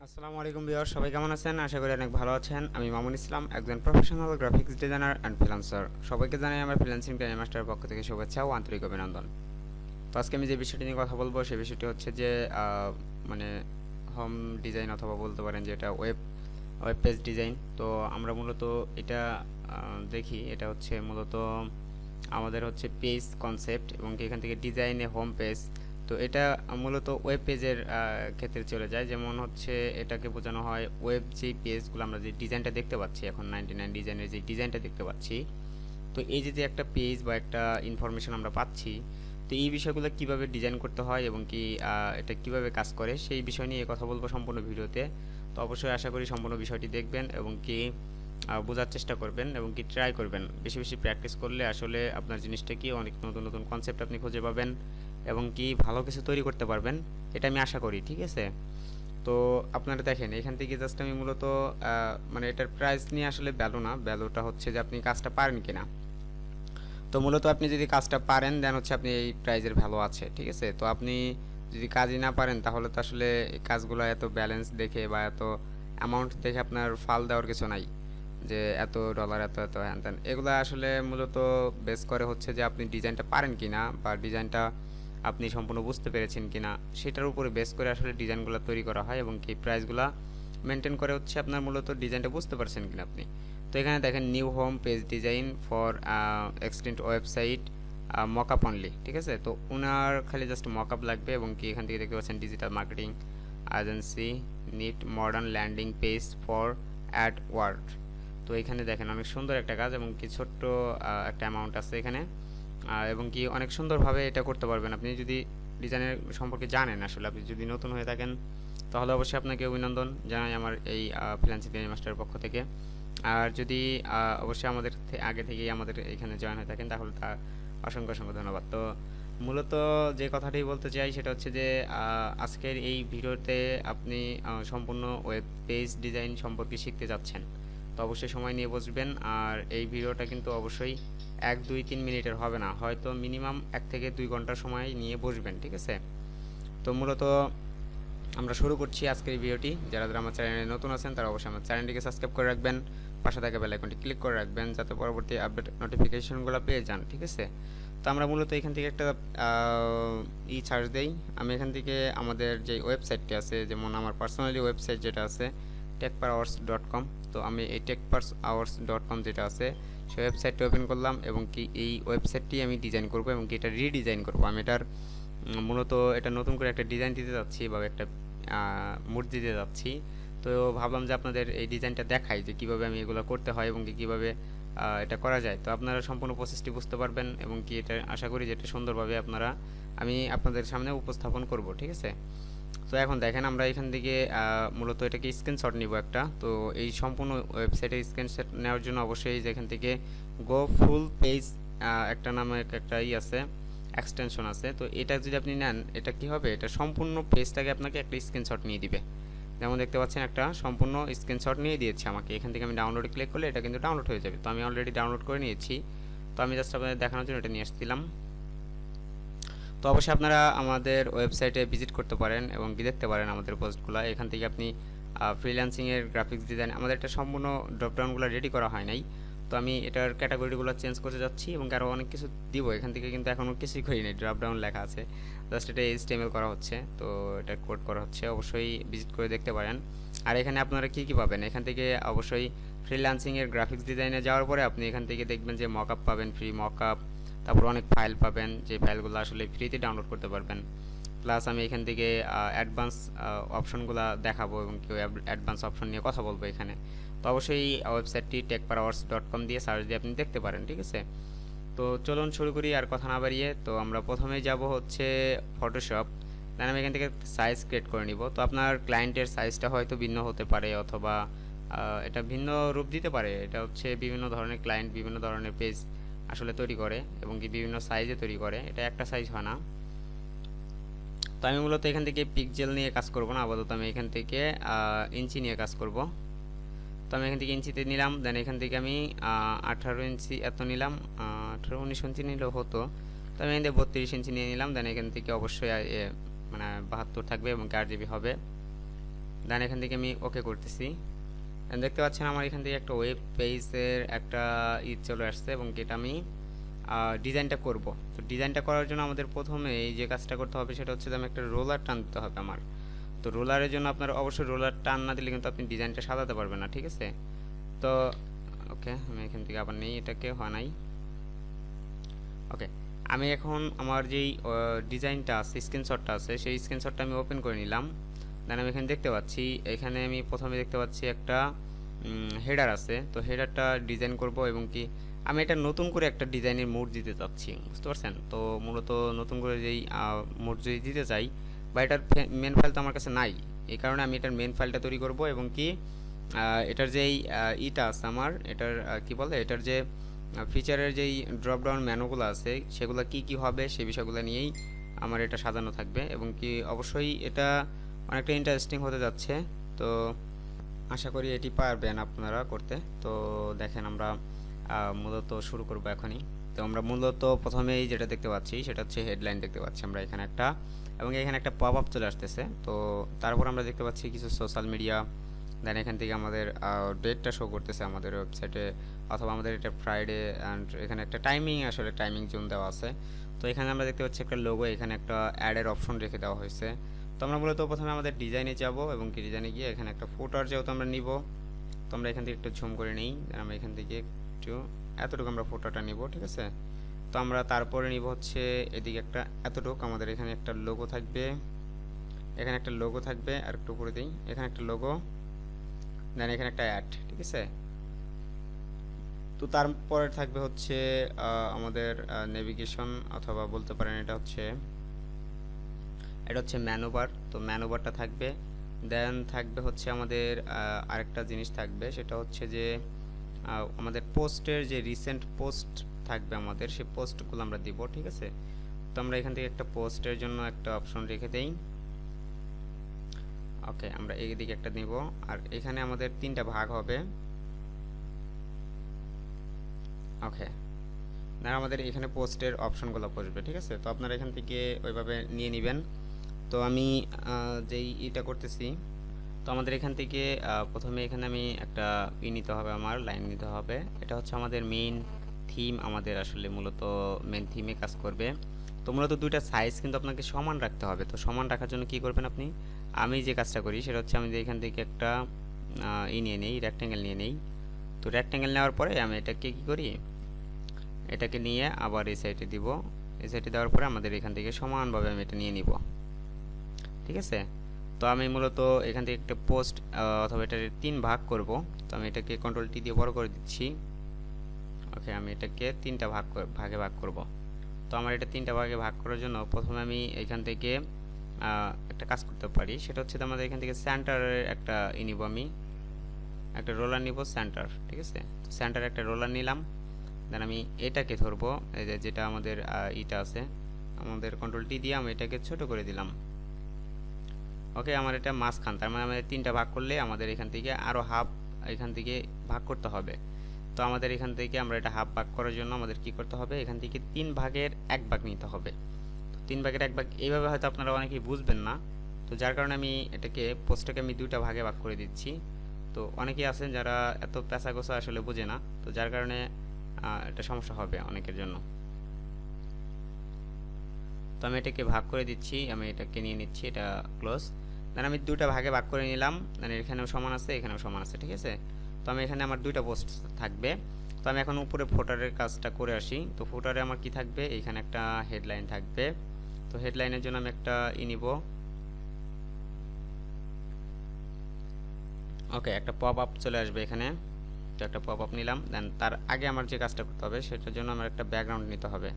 আসসালামু আলাইকুম ভিউয়ার, সবাই কেমন আছেন? আশা করি অনেক ভালো আছেন। আমি মামুন ইসলাম, একজন professional graphics designer and freelancer. সবাইকে জানাই আমার ফ্রিল্যান্সিং ট্রেনিং মাস্টারের পক্ষ থেকে শুভেচ্ছা ও আন্তরিক অভিনন্দন। তো আজকে আমি যে বিষয়টি নিয়ে কথা বলবো সেই বিষয়টি হচ্ছে যে মানে হোম ডিজাইন অথবা বলতে পারেন যে এটা ওয়েব ওয়েব পেজ ডিজাইন। তো আমরা মূলত এটা দেখি, এটা হচ্ছে মূলত আমাদের হচ্ছে পেজ কনসেপ্ট এবং এখান থেকে ডিজাইনে হোম পেজ। তো এটা মূলত ওয়েব পেজের ক্ষেত্রে চলে যায়। যেমন হচ্ছে এটাকে বোঝানো হয় ওয়েব যে পেজগুলো আমরা যে ডিজাইনটা দেখতে পাচ্ছি, এখন 99 ডিজাইনের যে ডিজাইনটা দেখতে পাচ্ছি, তো এই যে যে একটা পেজ বা একটা ইনফরমেশন আমরা পাচ্ছি, তো এই বিষয়গুলো কিভাবে ডিজাইন করতে হয় এবং কি এটা কিভাবে কাজ করে সেই বিষয় নিয়ে কথা বলবো সম্পূর্ণ ভিডিওতে। তো অবশ্যই আশা করি সম্পূর্ণ বিষয়টি দেখবেন এবং কি বোঝার চেষ্টা করবেন এবং কি ট্রাই করবেন। বেশি বেশি প্র্যাকটিস করলে আসলে আপনার জিনিসটা কি অনেক নতুন নতুন কনসেপ্ট আপনি খুঁজে পাবেন এবং কি ভালো কিছু তৈরি করতে পারবেন, এটা আমি আশা করি। ঠিক আছে? তো আপনারা দেখেন, এখান থেকে জাস্ট আমি মূলত মানে এটার প্রাইস নিয়ে আসলে ভ্যালু না, ভ্যালুটা হচ্ছে যে আপনি কাজটা পারেন কিনা। তো মূলত আপনি যদি কাজটা পারেন দেন হচ্ছে আপনি এই প্রাইজের ভ্যালু আছে। ঠিক আছে? তো আপনি যদি কাজই না পারেন তাহলে তো আসলে এই কাজগুলো এত ব্যালেন্স দেখে বা এত অ্যামাউন্ট দেখে আপনার ফাল দেওয়ার কিছু নাই, যে এত ডলার এত এত হ্যান ত্যান। এগুলো আসলে মূলত বেস করে হচ্ছে যে আপনি ডিজাইনটা পারেন কিনা বা ডিজাইনটা আপনি সম্পূর্ণ বুঝতে পেরেছেন কিনা, সেটার উপরে বেস করে আসলে ডিজাইনগুলো তৈরি করা হয় এবং কি প্রাইসগুলো মেনটেন করে হচ্ছে আপনার মূলত ডিজাইনটা বুঝতে পারছেন কিনা আপনি। তো এখানে দেখেন new home page design for extent website mockup only. ঠিক আছে? তো ওনার খালি জাস্ট মকআপ লাগবে এবং কি এখান থেকে দেখতে পাচ্ছেন digital marketing agency neat modern landing page for ad word. তো এখানে দেখেন অনেক সুন্দর একটা কাজ এবং কি ছোট্ট একটা অ্যামাউন্ট আছে এখানে, এবং কি অনেক সুন্দরভাবে এটা করতে পারবেন আপনি যদি ডিজাইনের সম্পর্কে জানেন। আসলে আপনি যদি নতুন হয়ে থাকেন তাহলে অবশ্যই আপনাকে অভিনন্দন জানাই আমার এই ফ্রিল্যান্সিং ট্রেনিং মাস্টারের পক্ষ থেকে। আর যদি অবশ্যই আমাদের আগে থেকেই আমাদের এখানে জয়েন হয়ে থাকেন তাহলে তা অসংখ্য অসংখ্য ধন্যবাদ। তো মূলত যে কথাটি বলতে চাই সেটা হচ্ছে যে আজকের এই ভিডিওতে আপনি সম্পূর্ণ ওয়েব পেজ ডিজাইন সম্পর্কে শিখতে যাচ্ছেন। তো অবশ্যই সময় নিয়ে বসবেন, আর এই ভিডিওটা কিন্তু অবশ্যই 1 2 3 মিনিটের হবে না, হয়তো মিনিমাম 1 থেকে 2 ঘন্টা সময় নিয়ে বসবেন। ঠিক আছে? তো মূলত আমরা শুরু করছি আজকের এই ভিডিওটি। যারা যারা আমার চ্যানেলে নতুন আছেন তারা অবশ্যই আমার চ্যানেলটিকে সাবস্ক্রাইব করে রাখবেন, পাশে থাকা বেল আইকনটি ক্লিক করে রাখবেন যাতে পরবর্তী আপডেট নোটিফিকেশনগুলো পেয়ে যান। ঠিক আছে? তো আমরা মূলত এখান থেকে একটা সার্চ দেই। আমি এখান থেকে আমাদের যে ওয়েবসাইটটি আছে, যেমন আমার পার্সোনালি ওয়েবসাইট যেটা আছে techperahours.com, তো আমি এই techperahours.com যেটা আছে সেই ওয়েবসাইটটা ওপেন করলাম এবং কি এই ওয়েবসাইটটি আমি ডিজাইন করব এবং কি এটা রিডিজাইন করব। আমি এটার মূলত এটা নতুন করে একটা ডিজাইন দিতে যাচ্ছি বা একটা মুড দিতে যাচ্ছি। তো ভাবলাম যে আপনাদের এই ডিজাইনটা দেখাই যে কীভাবে আমি এগুলো করতে হয় এবং কি কীভাবে এটা করা যায়। তো আপনারা সম্পূর্ণ প্রসেসটি বুঝতে পারবেন এবং কি এটা আশা করি যে এটা সুন্দরভাবে আমি আপনাদের সামনে উপস্থাপন করব। ঠিক আছে? তো এখন দেখেন আমরা এখান থেকে মূলত এটাকে স্ক্রিনশট নিব একটা। তো এই সম্পূর্ণ ওয়েবসাইটে স্ক্রিনশট নেওয়ার জন্য অবশ্যই যেখান থেকে গো ফুল পেজ একটা নামে একটা আছে, এক্সটেনশন আছে। তো এটা যদি আপনি নেন এটা কি হবে, এটা সম্পূর্ণ পেজটাকে আপনাকে একটা স্ক্রিনশট নিয়ে দিবে। যেমন দেখতে পাচ্ছেন একটা সম্পূর্ণ স্ক্রিনশট নিয়ে দিয়েছে আমাকে। এখান থেকে আমি ডাউনলোডে ক্লিক করলে এটা কিন্তু ডাউনলোড হয়ে যাবে। তো আমি অলরেডি ডাউনলোড করে নিয়েছি। তো আমি জাস্ট আপনাদের দেখানোর জন্য এটা নিয়ে আসছিলাম। তো অবশ্যই আপনারা আমাদের ওয়েবসাইটে ভিজিট করতে পারেন এবং কি দেখতে পারেন আমাদের পোস্টগুলো। এখান থেকে আপনি ফ্রিল্যান্সিংয়ের গ্রাফিক্স ডিজাইন আমাদের একটা সম্পূর্ণ ড্রপডাউনগুলো রেডি করা হয় নাই। তো আমি এটার ক্যাটাগরিগুলো চেঞ্জ করতে যাচ্ছি এবং আরও অনেক কিছু দিব এখান থেকে, কিন্তু এখনও কিছুই করি নাই। ড্রপডাউন লেখা আছে, জাস্ট এটা HTML করা হচ্ছে, তো এটা কোড করা হচ্ছে। অবশ্যই ভিজিট করে দেখতে পারেন। আর এখানে আপনারা কী কী পাবেন এখান থেকে, অবশ্যই ফ্রিল্যান্সিংয়ের গ্রাফিক্স ডিজাইনে যাওয়ার পরে আপনি এখান থেকে দেখবেন যে মকআপ পাবেন, ফ্রি মকআপ, তারপর অনেক ফাইল পাবেন যে ফাইলগুলো আসলে ফ্রিতে ডাউনলোড করতে পারবেন। প্লাস আমি এখান থেকে অ্যাডভান্স অপশনগুলো দেখাবো এবং কেউ অ্যাডভান্স অপশন নিয়ে কথা বলবো এখানে। তো অবশ্যই ওয়েবসাইটটি techperahours.com দিয়ে সার্চ দিয়ে আপনি দেখতে পারেন। ঠিক আছে? তো চলুন শুরু করি আর কথা না বাড়িয়ে। তো আমরা প্রথমেই যাব হচ্ছে ফটোশপ। দেন আমি এখান থেকে সাইজ ক্রিয়েট করে নিব। তো আপনার ক্লায়েন্টের সাইজটা হয়তো ভিন্ন হতে পারে অথবা এটা ভিন্ন রূপ দিতে পারে। এটা হচ্ছে বিভিন্ন ধরনের ক্লায়েন্ট বিভিন্ন ধরনের পেজ আসলে তৈরি করে এবং কি বিভিন্ন সাইজে তৈরি করে, এটা একটা সাইজ হয় না। তো আমি মূলত এখান থেকে পিক্সেল নিয়ে কাজ করব না, আপাতত আমি এখান থেকে ইঞ্চি নিয়ে কাজ করব। তো আমি এখান থেকে ইঞ্চিতে নিলাম, দেন এখান থেকে আমি 18 ইঞ্চি এত নিলাম, 18 19 ইঞ্চি নিলেও হতো। তো আমি এখান থেকে 32 ইঞ্চি নিয়ে নিলাম। দেন এখান থেকে অবশ্যই মানে 72 থাকবে এবং 8 GB হবে। দেন এখান থেকে আমি ওকে করতেছি। দেখতে পাচ্ছেন আমার এখান থেকে একটা ওয়েব পেজের একটা চলে আসছে এবং এটা আমি ডিজাইনটা করব। তো ডিজাইনটা করার জন্য আমাদের প্রথমে এই যে কাজটা করতে হবে সেটা হচ্ছে যে আমি একটা রোলার টান দিতে হবে আমার। তো রোলারের জন্য আপনার অবশ্যই রোলার টান না দিলে কিন্তু আপনি ডিজাইনটা সাজাতে পারবেন না, ঠিক আছে? তো ওকে, আমি এখান থেকে আবার নেই, এটাকে হয় নাই। ওকে, আমি এখন আমার যেই ডিজাইনটা আছে, স্ক্রিনশটটা আছে, সেই স্ক্রিনশটটা আমি ওপেন করে নিলাম। দেন আমি এখানে দেখতে পাচ্ছি, এখানে আমি প্রথমে দেখতে পাচ্ছি একটা হেডার আছে। তো হেডারটা ডিজাইন করব এবং কি আমি এটা নতুন করে একটা ডিজাইনের মোড দিতে চাচ্ছি, বুঝতে পারছেন? তো মূলত নতুন করে যেই মোড যদি দিতে চাই, বা এটার মেন ফাইল তো আমার কাছে নাই, এই কারণে আমি এটার মেন ফাইলটা তৈরি করব এবং কি এটার যেই ইটা আছে আমার, এটার কি বলে, এটার যে ফিচারের যেই ড্রপ ডাউন মেনুগুলো আছে সেগুলো কি কি হবে সেই বিষয়গুলো নিয়েই আমার এটা সাজানো থাকবে এবং কি অবশ্যই এটা অনেকটা ইন্টারেস্টিং হতে যাচ্ছে। তো আশা করি এটি পারবেন আপনারা করতে। তো দেখেন আমরা মূলত শুরু করব এখনই। তো আমরা মূলত প্রথমেই যেটা দেখতে পাচ্ছি সেটা হচ্ছে হেডলাইন দেখতে পাচ্ছি আমরা এখানে একটা, এবং এখানে একটা পপ আপ চলে আসতেছে। তো তারপর আমরা দেখতে পাচ্ছি কিছু সোশ্যাল মিডিয়া। দেন এখান থেকে আমাদের ডেটটা শো করতেছে আমাদের ওয়েবসাইটে, অথবা আমাদের এটা ফ্রাইডে, অ্যান্ড এখানে একটা টাইমিং, আসলে টাইমিং জোন দেওয়া আছে। তো এখানে আমরা দেখতে পাচ্ছি একটা লোগো, এখানে একটা অ্যাডের অপশন রেখে দেওয়া হয়েছে। তো আমরা মূলত প্রথমে আমাদের ডিজাইনে যাব এবং কি ডিজাইনে গিয়ে এখানে একটা ফুটার যেহেতু আমরা নিব, তো আমরা এখান থেকে একটু ঝুম করে নিই। আমরা এখান থেকে একটু এতটুকু আমরা ফুটারটা নিব, ঠিক আছে? তো আমরা তারপরে নিব হচ্ছে এদিকে একটা এতটুকু, আমাদের এখানে একটা লোগো থাকবে, এখানে একটা লোগো থাকবে, আর একটু উপরে দিই, এখানে একটা লোগো, দেন এখানে একটা অ্যাড, ঠিক আছে? তো তারপরে থাকবে হচ্ছে আমাদের নেভিগেশন, অথবা বলতে পারেন এটা হচ্ছে ম্যানুবার। তো ম্যানুবারটা থাকবে। দেন থাকবে হচ্ছে আমাদের আরেকটা জিনিস থাকবে, সেটা হচ্ছে যে আমাদের পোস্টের যে রিসেন্ট পোস্ট থাকবে আমাদের, সেই পোস্টগুলো আমরা দিব, ঠিক আছে? তো আমরা এখান থেকে একটা পোস্টের জন্য একটা অপশন রেখে দেই। ওকে, আমরা এইদিকে একটা নিব, আর এখানে আমাদের তিনটা ভাগ হবে। ওকে, না আমাদের এখানে পোস্টের অপশনগুলো বসবে, ঠিক আছে? তো আপনারা এখান থেকে ওইভাবে নিয়ে নেবেন। তো আমি যেই এটা করতেছি, তো আমাদের এখান থেকে প্রথমে এখানে আমি একটা নিতে হবে, আমার লাইন নিতে হবে। এটা হচ্ছে আমাদের মেইন থিম, আমাদের আসলে মূলত মেইন থিমে কাজ করবে। তো মূলত দুইটা সাইজ কিন্তু আপনাকে সমান রাখতে হবে। তো সমান রাখার জন্য কি করবেন আপনি, আমি যে কাজটা করি সেটা হচ্ছে আমি এখান থেকে একটা নিয়ে নেই, রেক্ট্যাঙ্গেল নিয়ে নেই। তো রেক্ট্যাঙ্গেল নেওয়ার পরে আমি এটাকে কি করি, এটাকে নিয়ে আবার এই সাইডে দিব। এই সাইডে দেওয়ার পরে আমাদের এখান থেকে সমানভাবে আমি এটা নিয়ে নিব, ঠিক আছে? তো আমি মূলত এখান থেকে একটা পোস্ট অথবা এটার তিন ভাগ করব। তো আমি এটাকে কন্ট্রোল টি দিয়ে বড় করে দিচ্ছি। ওকে, আমি এটাকে তিনটা ভাগে ভাগ করব। তো আমার এটা তিনটা ভাগে ভাগ করার জন্য প্রথমে আমি এখান থেকে একটা কাজ করতে পারি, সেটা হচ্ছে আমাদের এখান থেকে সেন্টারের একটা নিব, আমি একটা রোলার নিব সেন্টার, ঠিক আছে? তো সেন্টার একটা রোলার নিলাম। দেন আমি এটাকে ধরবো, এই যে যেটা আমাদের ইটা আছে, আমাদের কন্ট্রোল টি দিয়ে আমি এটাকে ছোট করে দিলাম। ওকে, আমার এটা মাঝখান, তার মানে আমাদের তিনটা ভাগ করলে আমাদের এখান থেকে আরও হাফ এখান থেকে ভাগ করতে হবে। তো আমাদের এখান থেকে আমরা এটা হাফ ভাগ করার জন্য আমাদের কি করতে হবে, এখান থেকে 3 ভাগের 1 ভাগ নিতে হবে। তো 3 ভাগের 1 ভাগ এইভাবে হয়তো আপনারা অনেকেই বুঝবেন না, তো যার কারণে আমি এটাকে পোস্টটাকে আমি দুইটা ভাগে ভাগ করে দিচ্ছি। তো অনেকেই আছেন যারা এত পেঁচা গোছা আসলে বোঝে না, তো যার কারণে এটা সমস্যা হবে অনেকের জন্য। তো আমি এটাকে ভাগ করে দিচ্ছি, আমি এটাকে নিয়ে নিচ্ছি, এটা ক্লোজ। দেন আমি দুইটা ভাগে ভাগ করে নিলাম, দেন এখানেও সমান আছে, এখানেও সমান আছে, ঠিক আছে? তো আমি এখানে আমার দুইটা পোস্ট থাকবে। তো আমি এখন উপরে ফুটারের কাজটা করে আসি। তো ফুটারে আমার কি থাকবে, এখানে একটা হেডলাইন থাকবে। তো হেডলাইনের জন্য আমি একটা নিব। ওকে, একটা পপ আপ চলে আসবে এখানে। তো একটা পপ আপ নিলাম। দেন তার আগে আমার যে কাজটা করতে হবে সেটার জন্য আমার একটা ব্যাকগ্রাউন্ড নিতে হবে।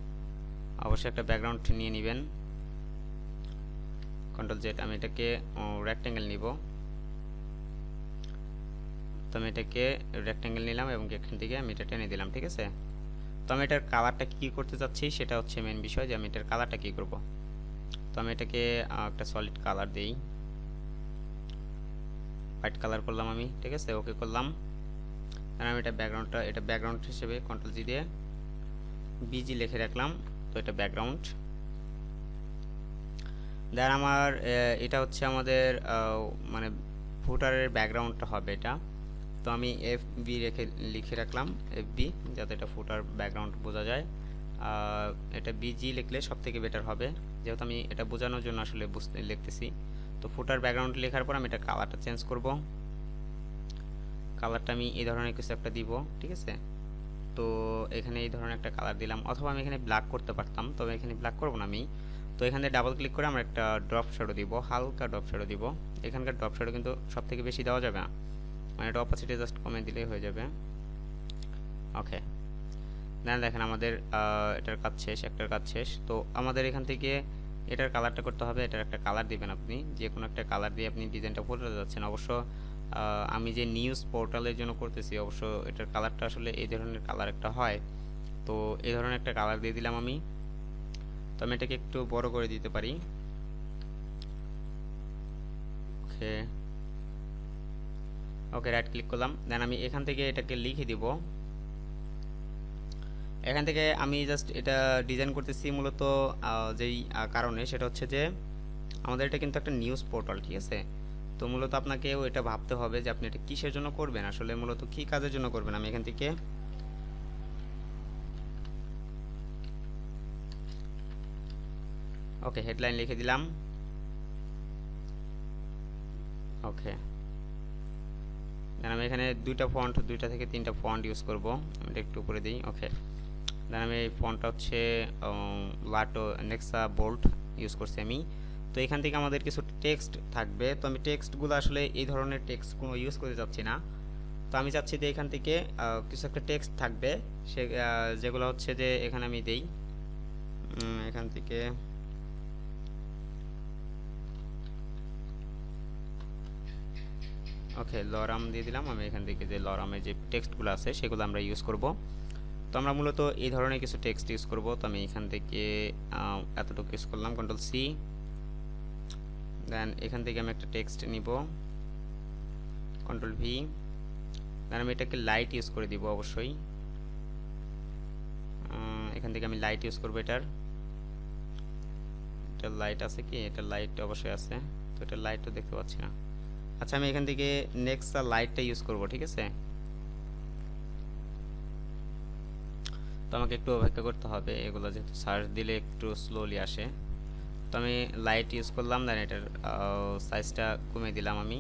অবশ্যই একটা ব্যাকগ্রাউন্ড নিয়ে নেবেন, কন্ট্রোল জেড। আমি এটাকে রেক্ট্যাঙ্গেল নিব। তো আমি এটাকে রেক্ট্যাঙ্গেল নিলাম এবং এখান থেকে আমি এটা টেনে দিলাম, ঠিক আছে? তো আমি এটার কালারটা কী করতে চাচ্ছি সেটা হচ্ছে মেন বিষয়, যে আমি এটার কালারটা কী করব। তো আমি এটাকে একটা সলিড কালার দিই, হোয়াইট কালার করলাম আমি, ঠিক আছে? ওকে করলাম। আর আমি এটা ব্যাকগ্রাউন্ড হিসেবে কন্ট্রোল জি দিয়ে বিজি লিখে রাখলাম। তো এটা ব্যাকগ্রাউন্ড। দেন আমার এটা হচ্ছে আমাদের মানে ফুটারের ব্যাকগ্রাউন্ডটা হবে এটা। তো আমি এফ বি লিখে রাখলাম, এফ বি, যাতে এটা ফুটার ব্যাকগ্রাউন্ড বোঝা যায়। এটা বিজি লিখলে সব থেকে বেটার হবে, যেহেতু আমি এটা বোঝানোর জন্য আসলে লিখতেছি। তো ফুটার ব্যাকগ্রাউন্ড লেখার পর আমি এটা কালারটা চেঞ্জ করব। কালারটা আমি এই ধরনের কিছু একটা দিব, ঠিক আছে। তো এখানে এই ধরনের একটা কালার দিলাম, অথবা আমি এখানে ব্ল্যাক করতে পারতাম, তবে এখানে ব্ল্যাক করব না আমি। তো এখানে ডাবল ক্লিক করে আমরা একটা ড্রপ শ্যাডো দিব, হালকা ড্রপ শ্যাডো দিব। এখানকার ড্রপ শ্যাডো কিন্তু সব থেকে বেশি দেওয়া যাবে না, মানে এটা অপাসিটি জাস্ট কমে দিলেই হয়ে যাবে। ওকে, দেন দেখেন আমাদের এটার কাজ শেষ, একটার কাজ শেষ। তো আমাদের এখান থেকে এটার কালারটা করতে হবে। এটার একটা কালার দিবেন আপনি, যে কোনো একটা কালার দিয়ে আপনি ডিজাইনটা করতে যাচ্ছেন। অবশ্য আমি যে নিউজ পোর্টালের জন্য করতেছি, অবশ্য এটার কালারটা আসলে এই ধরনের কালার একটা হয়। তো এই ধরনের একটা কালার দিয়ে দিলাম আমি। তো আমি এটাকে একটু বড় করে দিতে পারি। ওকে ওকে, রাইট ক্লিক করলাম। দেন আমি এখান থেকে এটাকে লিখে দিব। এখান থেকে আমি জাস্ট এটা ডিজাইন করতেছি মূলত যেই কারণে, সেটা হচ্ছে যে আমাদের এটা কিন্তু একটা নিউজ পোর্টাল, ঠিক আছে। তো মূলত আপনাকেও এটা ভাবতে হবে যে আপনি এটা কিসের জন্য করবেন, আসলে মূলত কি কাজের জন্য করবেন। আমি এখান থেকে ওকে হেডলাইন লিখে দিলাম। ওকে, দেন আমি এখানে দুইটা থেকে তিনটা ফন্ট ইউজ করব। আমি এটা একটু উপরে দিই। ওকে, দেন আমি এই ফন্টটা হচ্ছে লাটো নেক্সা বোল্ড ইউজ করছি আমি। তো এখান থেকে আমাদের কিছু টেক্সট থাকবে। তো আমি টেক্সটগুলো আসলে এই ধরনের টেক্সট কোনো ইউজ করতে চাচ্ছি না। তো আমি চাচ্ছি যে এখান থেকে কিছু একটা টেক্সট থাকবে, সে যেগুলো হচ্ছে যে এখানে আমি দেই। এখান থেকে ওকে লরাম দিয়ে দিলাম। আমি এখান থেকে যে লরামের যে টেক্সটগুলো আছে সেগুলো আমরা ইউজ করব। তো আমরা মূলত এই ধরনের কিছু টেক্সট ইউজ করব। তো আমি এখান থেকে এতটুকু ইউজ করলাম, কন্ট্রোল সি। দেন এখান থেকে আমি একটা টেক্সট নিব, কন্ট্রোল ভি। দেন আমি এটাকে লাইট ইউজ করে দিব অবশ্যই। এখান থেকে আমি লাইট ইউজ করব। এটা লাইট আছে কি? এটা লাইট অবশ্যই আছে, তো এটা লাইটও দেখতে পাচ্ছি না। আচ্ছা, আমি এখান থেকে নেক্সট লাইটটা ইউজ করব, ঠিক আছে। তো আমাকে একটু অপেক্ষা করতে হবে, এগুলো যেহেতু সার্চ দিলে একটু স্লোলি আসে। তো আমি লাইট ইউজ করলাম, দেন এটার সাইজটা কমিয়ে দিলাম আমি।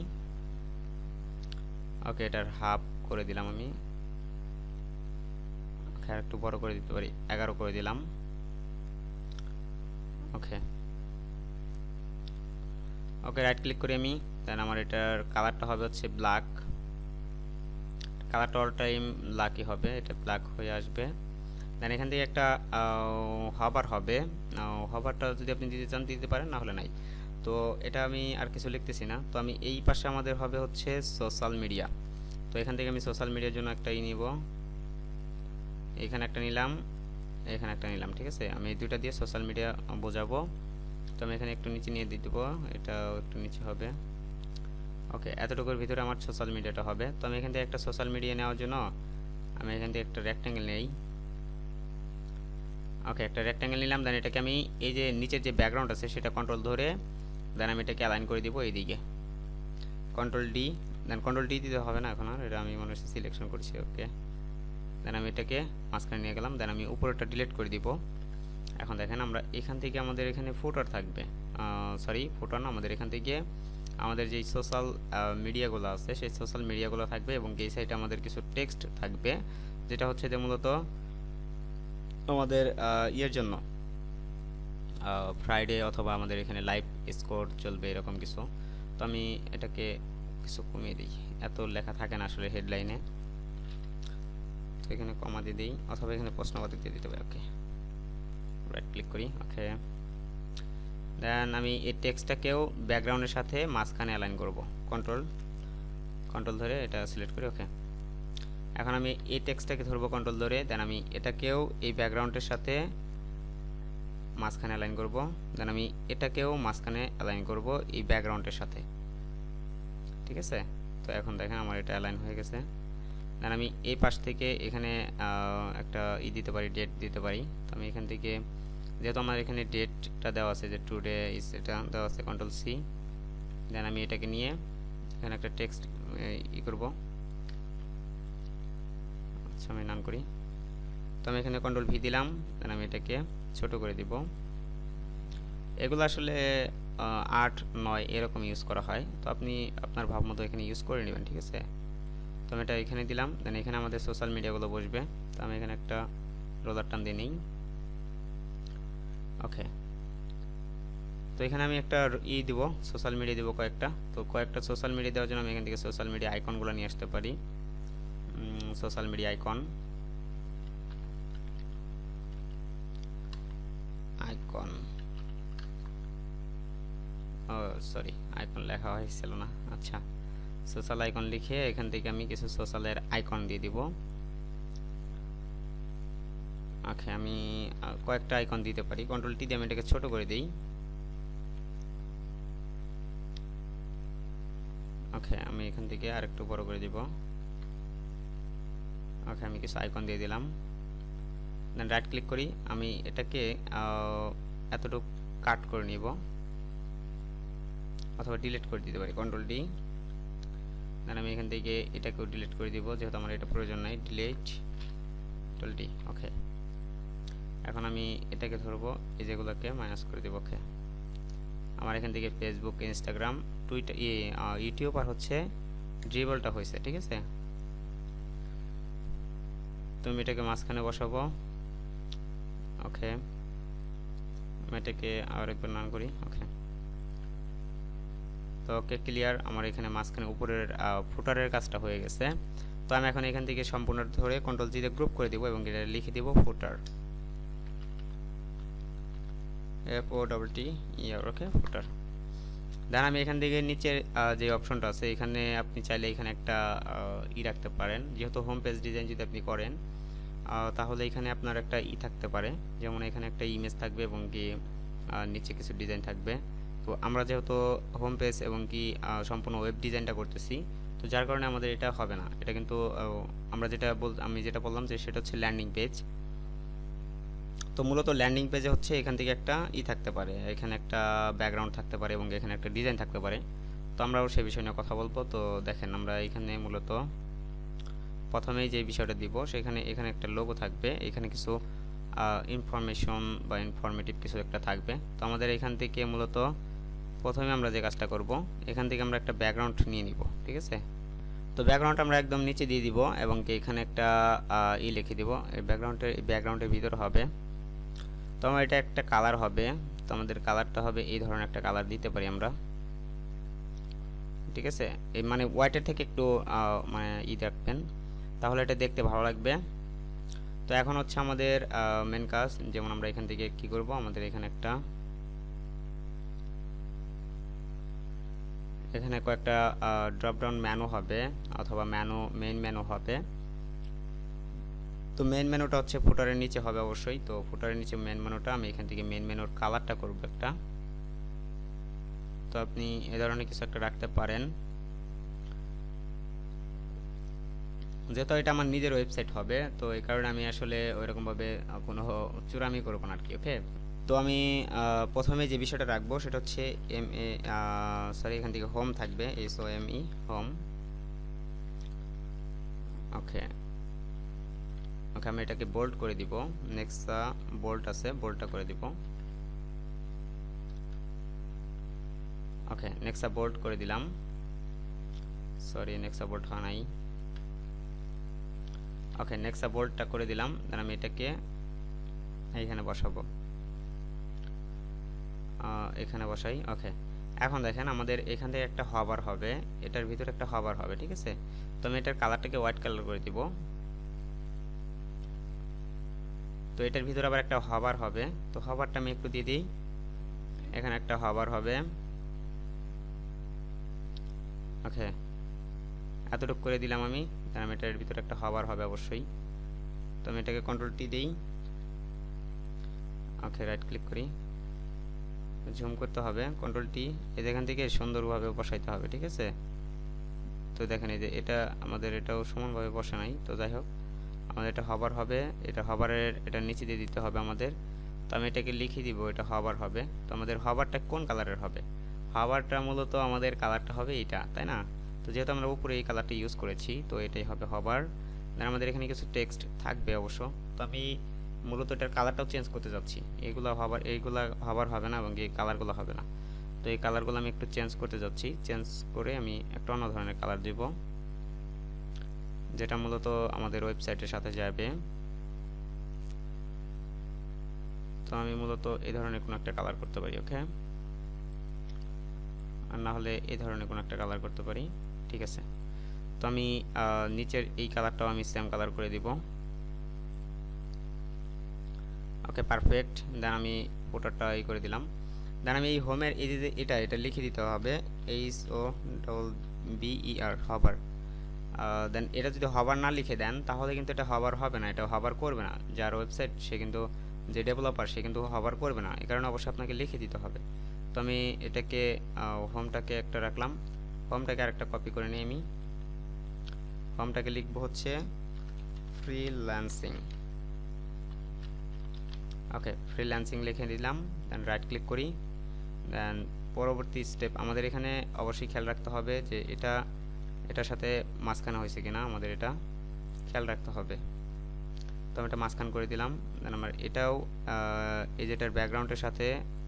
ওকে, এটার হাফ করে দিলাম আমি। ওকে, আর একটু বড় করে দিতে পারি, 11 করে দিলাম। ওকে ওকে, রাইট ক্লিক করি আমি। দেন আমার এটার কালারটা হবে হচ্ছে ব্ল্যাক। কালারটা অল টাইম ব্ল্যাকই হবে, এটা ব্ল্যাক হয়ে আসবে। দেন এখান থেকে একটা হবার হবে। হবারটা যদি আপনি দিতে চান দিতে পারেন, না হলে নাই। তো এটা আমি আর কিছু লিখতেছি না। তো আমি এই পাশে আমাদের হবে হচ্ছে সোশ্যাল মিডিয়া। তো এখান থেকে আমি সোশ্যাল মিডিয়ার জন্য একটা নিব, এখানে একটা নিলাম, এখানে একটা নিলাম, ঠিক আছে। আমি এই দুইটা দিয়ে সোশ্যাল মিডিয়া বোঝাবো। তো আমি এখানে একটু নিচে নিয়ে দিয়ে দেবো, এটাও একটু নিচে হবে। ওকে, এতটুকুর ভিতরে আমার সোশ্যাল মিডিয়াটা হবে। তো আমি এখান থেকে একটা সোশ্যাল মিডিয়া নেওয়ার জন্য আমি এখান থেকে একটা রেক্ট্যাঙ্গেল নেই। ওকে, একটা রেক্ট্যাঙ্গেল নিলাম। দেন এটাকে আমি এই যে নিচের যে ব্যাকগ্রাউন্ড আছে সেটা কন্ট্রোল ধরে দেন আমি এটাকে অ্যালাইন করে দিব এইদিকে, কন্ট্রোল ডি। দেন কন্ট্রোল ডি দিতে হবে না এখন আর, এটা আমি মনে হচ্ছে সিলেকশন করছি। ওকে, দেন আমি এটাকে মাঝখানে নিয়ে গেলাম। দেন আমি উপরেরটা ডিলিট করে দিব। এখন দেখেন আমরা এখান থেকে আমাদের এখানে ফুটার থাকবে, সরি ফুটার না, আমাদের এখান থেকে আমাদের যেই সোশ্যাল মিডিয়াগুলো আছে সেই সোশ্যাল মিডিয়াগুলো থাকবে, এবং এই সাইডে আমাদের কিছু টেক্সট থাকবে, যেটা হচ্ছে যে মূলত আমাদের ইয়ের জন্য ফ্রাইডে অথবা আমাদের এখানে লাইভ স্কোর চলবে এরকম কিছু। তো আমি এটাকে কিছু কমিয়ে দিই, এত লেখা থাকে না আসলে হেডলাইনে। তো এখানে কমা দিয়ে দিই, অথবা এখানে প্রশ্নবাচক দিয়ে দিতে পারি। ওকে, রাইট ক্লিক করি। ওকে, দেন আমি এই টেক্সটটাকেও ব্যাকগ্রাউন্ডের সাথে মাঝখানে অ্যালাইন করব, কন্ট্রোল ধরে এটা সিলেক্ট করি। ওকে, এখন আমি এই টেক্সটটাকে ধরবো কন্ট্রোল ধরে। দেন আমি এটাকেও এই ব্যাকগ্রাউন্ডের সাথে মাঝখানে অ্যালাইন করব। দেন আমি এটাকেও মাঝখানে অ্যালাইন করব এই ব্যাকগ্রাউন্ডের সাথে, ঠিক আছে। তো এখন দেখেন আমার এটা অ্যালাইন হয়ে গেছে। দেন আমি এই পাশ থেকে এখানে একটা দিতে পারি, ডেট দিতে পারি। তো আমি এখান থেকে যেহেতু আমার এখানে ডেটটা দেওয়া আছে যে টুডে ইজ, এটা দেওয়া আছে, কন্ট্রোল সি। দেন আমি এটাকে নিয়ে এখানে একটা টেক্সট ই করব। আচ্ছা আমি নান করি। তো আমি এখানে কন্ট্রোল ভি দিলাম, দেন আমি এটাকে ছোট করে দিব। এগুলো আসলে 8 9 এরকম ইউজ করা হয়, তো আপনি আপনার ভাব মতো এখানে ইউজ করে নেবেন, ঠিক আছে। তো আমি এটা এখানে দিলাম, দেন এখানে আমাদের সোশ্যাল মিডিয়াগুলো বসবে। তো আমি এখানে একটা রোলার টান দিয়ে নিই। ওকে, তো এখানে আমি একটা দিব, সোশ্যাল মিডিয়া দিব কয়েকটা। তো কয়েকটা সোশ্যাল মিডিয়া দেওয়ার জন্য আমি এখান থেকে সোশ্যাল মিডিয়া আইকনগুলো নিয়ে আসতে পারি। সোশ্যাল মিডিয়া আইকন আইকন ও সরি, আইকন লেখা হয়েছিল না। আচ্ছা, সোশ্যাল আইকন লিখে এখান থেকে আমি কিছু সোশ্যালের আইকন দিয়ে দিব। ওকে, আমি কয়েকটা আইকন দিতে পারি। কন্ট্রোল টি দিয়ে আমি এটাকে ছোট করে দিই। ওকে, আমি এখান থেকে আরেকটু বড় করে দিব। ওকে, আমি কিছু আইকন দিয়ে দিলাম, দেন রাইট ক্লিক করি। আমি এটাকে এতটুকু কাট করে নিব অথবা ডিলিট করে দিতে পারি। কন্ট্রোল ডি, দেন আমি এখান থেকে এটাকেও ডিলিট করে দিব, যেহেতু আমার এটা প্রয়োজন নাই। Delete, control D. ওকে, এখন আমি এটাকে ধরবো, এই যেগুলোকে মাইনাস করে দেব। ওকে, আমার এখান থেকে ফেসবুক, ইনস্টাগ্রাম, টুইটার, ইউটিউব আর হচ্ছে ড্রিবলটা হয়েছে, ঠিক আছে। তুমি এটাকে মাঝখানে বসাবো। ওকে, আমি এটাকে আর একবার নাম করি। ওকে, তো ওকে ক্লিয়ার। আমার এখানে মাঝখানে উপরের ফুটারের কাজটা হয়ে গেছে। তো আমি এখন এখান থেকে সম্পূর্ণ ধরে কন্ট্রোল জি দিয়ে গ্রুপ করে দিব এবং এটা লিখে দিব ফুটার, FOTTER। ওকে, ফুটার। দেন আমি এখান থেকে নিচের যে অপশনটা আছে, এখানে আপনি চাইলে এখানে একটা রাখতে পারেন। যেহেতু হোম পেজ ডিজাইন যদি আপনি করেন, তাহলে এখানে আপনার একটা থাকতে পারে, যেমন এখানে একটা ইমেজ থাকবে এবং কি নিচে কিছু ডিজাইন থাকবে। তো আমরা যেহেতু হোম পেজ এবং কি সম্পূর্ণ ওয়েব ডিজাইনটা করতেছি, তো যার কারণে আমাদের এটা হবে না। এটা কিন্তু আমি যেটা বললাম যে সেটা হচ্ছে ল্যান্ডিং পেজ। তো মূলত ল্যান্ডিং পেজে হচ্ছে এখান থেকে একটা থাকতে পারে, এখানে একটা ব্যাকগ্রাউন্ড থাকতে পারে এবং এখানে একটা ডিজাইন থাকতে পারে। তো আমরাও সেই বিষয় নিয়ে কথা বলবো। তো দেখেন, আমরা এখানে মূলত প্রথমেই যে বিষয়টা দিব, সেখানে এখানে একটা লোগো থাকবে, এখানে কিছু ইনফরমেশন বা ইনফরমেটিভ কিছু একটা থাকবে। তো আমাদের এখান থেকে মূলত প্রথমে আমরা যে কাজটা করব, এখান থেকে আমরা একটা ব্যাকগ্রাউন্ড নিয়ে নিব, ঠিক আছে। তো ব্যাকগ্রাউন্ড আমরা একদম নিচে দিয়ে দিব এবং এখানে একটা লিখে দিব। এই ব্যাকগ্রাউন্ডের ভিতরে হবে, তো আমার এটা একটা কালার হবে। তো আমাদের কালারটা হবে এই ধরনের একটা কালার দিতে পারি আমরা, ঠিক আছে। এই মানে হোয়াইটের থেকে একটু মানে রাখবেন, তাহলে এটা দেখতে ভালো লাগবে। তো এখন হচ্ছে আমাদের মেন কাজ, যেমন আমরা এখান থেকে কি করব, আমাদের এখানে কয়েকটা ড্রপ ডাউন মেনু হবে অথবা মেইন মেনু হবে। তো মেইন মেনুটা হচ্ছে ফুটারের নিচে হবে অবশ্যই। তো ফুটারের নিচে মেইন মেনুটা, আমি এখান থেকে মেইন মেনুর কালারটা করব একটা। তো আপনি এ ধরনের কিছু একটা রাখতে পারেন, যেহেতু এটা আমার নিজের ওয়েবসাইট হবে, তো এই কারণে আমি আসলে ওইরকমভাবে কোনো চুরামি করবো না আর কি। ওকে, তো আমি প্রথমে যে বিষয়টা রাখবো সেটা হচ্ছে এখান থেকে হোম থাকবে, SOME হোম। ওকে, ওকে, আমি এটাকে বোল্ড করে দিব। নেক্সট বোল্ড আছে, বোল্ডটা করে দিব। ওকে, নেক্সট বোল্ড করে দিলাম। সরি, নেক্সট বোল্ড হয় নাই। ওকে, নেক্সট বোল্ডটা করে দিলাম। দেন আমি এটাকে এইখানে বসাবো, এখানে বসাই। ওকে, এখন দেখেন আমাদের এখান থেকে একটা হভার হবে, এটার ভিতরে একটা হভার হবে, ঠিক আছে। তো আমি এটার কালারটাকে হোয়াইট কালার করে দিব। তো এটার ভিতরে আবার একটা হভার হবে, তো হভারটা আমি একটু দিয়ে দিই। এখানে একটা হভার হবে। ওকে, এতটুকু করে দিলাম আমি। তার এটার ভিতরে একটা হভার হবে অবশ্যই। তো আমি এটাকে কন্ট্রোল টি দিই। ওকে, রাইট ক্লিক করি, জুম করতে হবে, কন্ট্রোল টি। এখান থেকে সুন্দরভাবে বসাইতে হবে, ঠিক আছে। তো দেখেন এই যে এটা আমাদের এটাও সমানভাবে বসে নাই। তো যাই হোক, আমাদের এটা হভার হবে, এটা হভারের এটা নিচে দিয়ে দিতে হবে আমাদের। তো আমি এটাকে লিখে দিব, এটা হভার হবে। তো আমাদের হভারটা কোন কালারের হবে? হভারটা মূলত আমাদের কালারটা হবে এটা, তাই না? তো যেহেতু আমরা উপরে এই কালারটা ইউজ করেছি, তো এটাই হবে হবার। দেন আমাদের এখানে কিছু টেক্সট থাকবে অবশ্য। তো আমি মূলত এটার কালারটাও চেঞ্জ করতে যাচ্ছি। এইগুলা হবার হবে না এবং এই কালারগুলো হবে না। তো এই কালারগুলো আমি একটু চেঞ্জ করতে যাচ্ছি। চেঞ্জ করে আমি একটা অন্য ধরনের কালার দিব, যেটা মূলত আমাদের ওয়েবসাইটের সাথে যাবে। তো আমি মূলত এই ধরনের কোনো একটা কালার করতে পারি, ওকে। আর না হলে এই ধরনের কোনো একটা কালার করতে পারি, ঠিক আছে। তো আমি নিচের এই কালারটাও আমি সেম কালার করে দিব, ওকে পারফেক্ট। দেন আমি ফটোটা এই করে দিলাম। দেন আমি এই হোমের এই যে এটা লিখে দিতে হবে HOBBER, হবার। দেন এটা যদি হবার না লিখে দেন তাহলে কিন্তু এটা হবার হবে না, এটা হবার করবে না। যার ওয়েবসাইট সে কিন্তু, যে ডেভেলপার সে কিন্তু হবার করবে না, এই কারণে অবশ্যই আপনাকে লিখে দিতে হবে। তো আমি এটাকে হোমটাকে একটা রাখলাম, হোমটাকে আরেকটা কপি করে নিই। আমি হোমটাকে লিখবো হচ্ছে ফ্রিল্যান্সিং, ওকে ফ্রিল্যান্সিং লিখে দিলাম। দেন রাইট ক্লিক করি। দেন পরবর্তী স্টেপ আমাদের এখানে অবশ্যই খেয়াল রাখতে হবে যে এটার সাথে মাঝখানে হয়েছে কিনা, আমাদের এটা খেয়াল রাখতে হবে। তো আমি এটা মাঝখান করে দিলাম। দেন আমার এটাও এই যেটার ব্যাকগ্রাউন্ডের সাথে